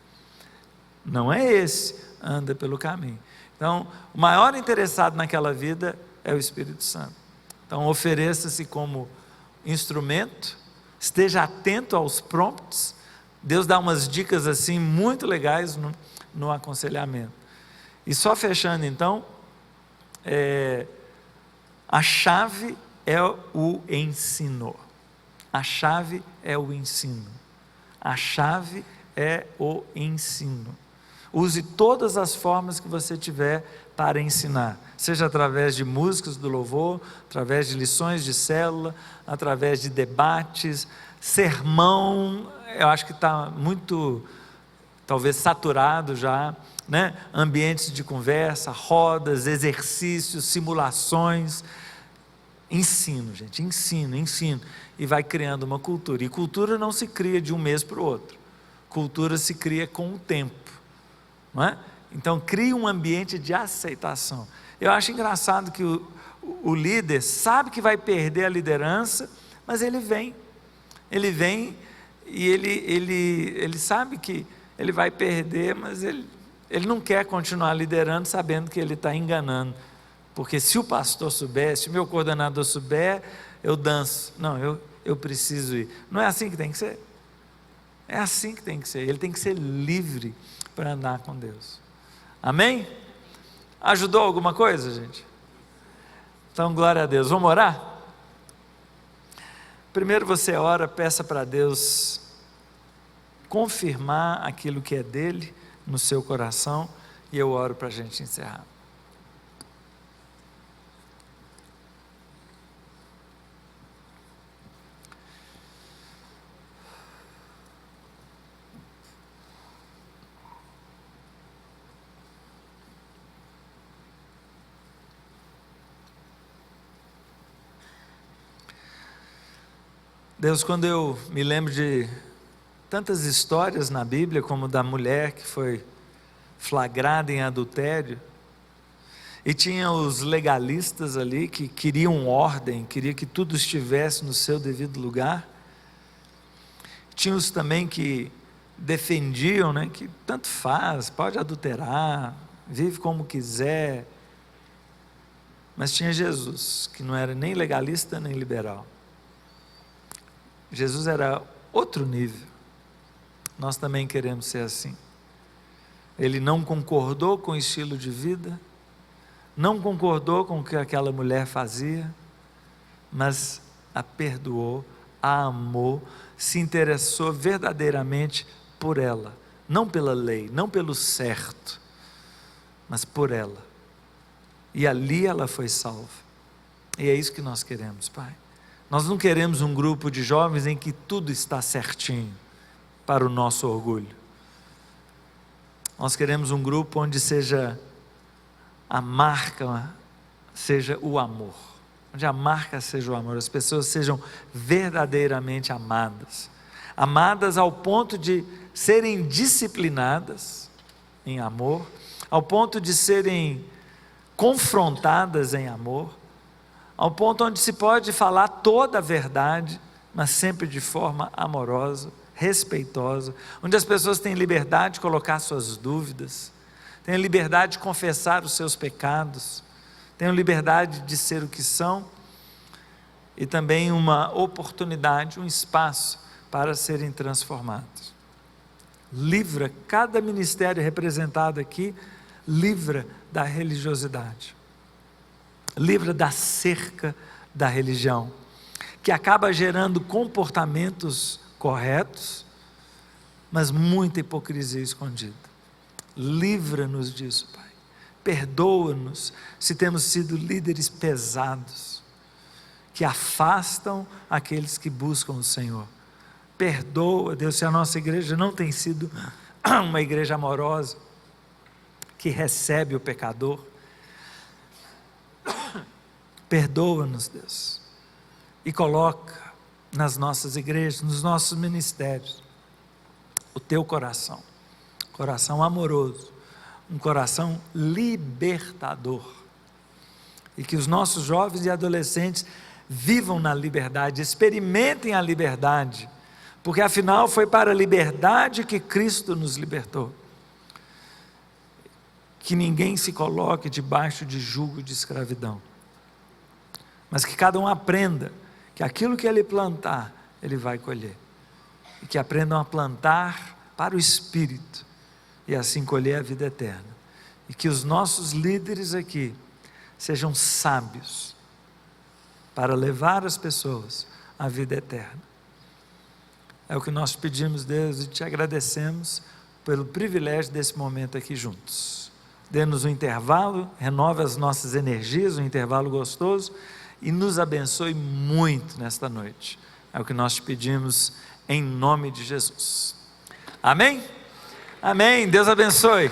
não é esse, anda pelo caminho. Então o maior interessado naquela vida é o Espírito Santo. Então ofereça-se como instrumento esteja atento aos prompts. Deus dá umas dicas assim muito legais no aconselhamento. E só fechando então, a chave é o ensino. A chave é o ensino. A chave é o ensino. Use todas as formas que você tiver para ensinar, seja através de músicas do louvor, através de lições de célula, através de debates, sermão. Eu acho que está muito, talvez, saturado já, né? Ambientes de conversa, rodas, exercícios, simulações. Ensino, gente, ensino. E vai criando uma cultura. E cultura não se cria de um mês para o outro. Cultura se cria com o tempo, não é? Então, cria um ambiente de aceitação. Eu acho engraçado que o líder sabe que vai perder a liderança, mas ele vem e ele sabe que ele vai perder, mas ele não quer continuar liderando sabendo que ele está enganando. Porque se o pastor souber, se o meu coordenador souber, eu danço. Não, eu preciso ir. Não é assim que tem que ser? É assim que tem que ser. Ele tem que ser livre para andar com Deus. Amém? Ajudou alguma coisa, gente? Então, glória a Deus. Vamos orar? Primeiro você ora, peça para Deus confirmar aquilo que é dele no seu coração, e eu oro para a gente encerrar. Deus, quando eu me lembro de tantas histórias na Bíblia, como da mulher que foi flagrada em adultério, e tinha os legalistas ali que queriam ordem, queria que tudo estivesse no seu devido lugar, tinha os também que defendiam, né, que tanto faz, pode adulterar, vive como quiser, mas tinha Jesus, que não era nem legalista nem liberal. Jesus era outro nível. Nós também queremos ser assim. Ele não concordou com o estilo de vida, não concordou com o que aquela mulher fazia, mas a perdoou, a amou, se interessou verdadeiramente por ela, não pela lei, não pelo certo, mas por ela. E ali ela foi salva. E é isso que nós queremos, Pai. Nós não queremos um grupo de jovens em que tudo está certinho para o nosso orgulho. Nós queremos um grupo onde seja a marca, seja o amor. Onde a marca seja o amor, as pessoas sejam verdadeiramente amadas. Amadas ao ponto de serem disciplinadas em amor, ao ponto de serem confrontadas em amor, ao ponto onde se pode falar toda a verdade, mas sempre de forma amorosa, respeitosa, onde as pessoas têm liberdade de colocar suas dúvidas, têm liberdade de confessar os seus pecados, têm liberdade de ser o que são, e também uma oportunidade, um espaço para serem transformados. Livra cada ministério representado aqui, livra da religiosidade. Livra da cerca da religião, que acaba gerando comportamentos corretos, mas muita hipocrisia escondida. Livra-nos disso, Pai. Perdoa-nos se temos sido líderes pesados, que afastam aqueles que buscam o Senhor. Perdoa, Deus, se a nossa igreja não tem sido uma igreja amorosa, que recebe o pecador. Perdoa-nos, Deus, e coloca nas nossas igrejas, nos nossos ministérios, o teu coração, coração amoroso, um coração libertador, e que os nossos jovens e adolescentes vivam na liberdade, experimentem a liberdade, porque afinal foi para a liberdade que Cristo nos libertou. Que ninguém se coloque debaixo de jugo de escravidão, mas que cada um aprenda que aquilo que ele plantar, ele vai colher. E que aprendam a plantar para o Espírito e assim colher a vida eterna. E que os nossos líderes aqui sejam sábios para levar as pessoas à vida eterna. É o que nós pedimos, Deus, e te agradecemos pelo privilégio desse momento aqui juntos. Dê-nos um intervalo, renove as nossas energias, um intervalo gostoso, e nos abençoe muito nesta noite. É o que nós te pedimos em nome de Jesus. Amém? Amém. Deus abençoe.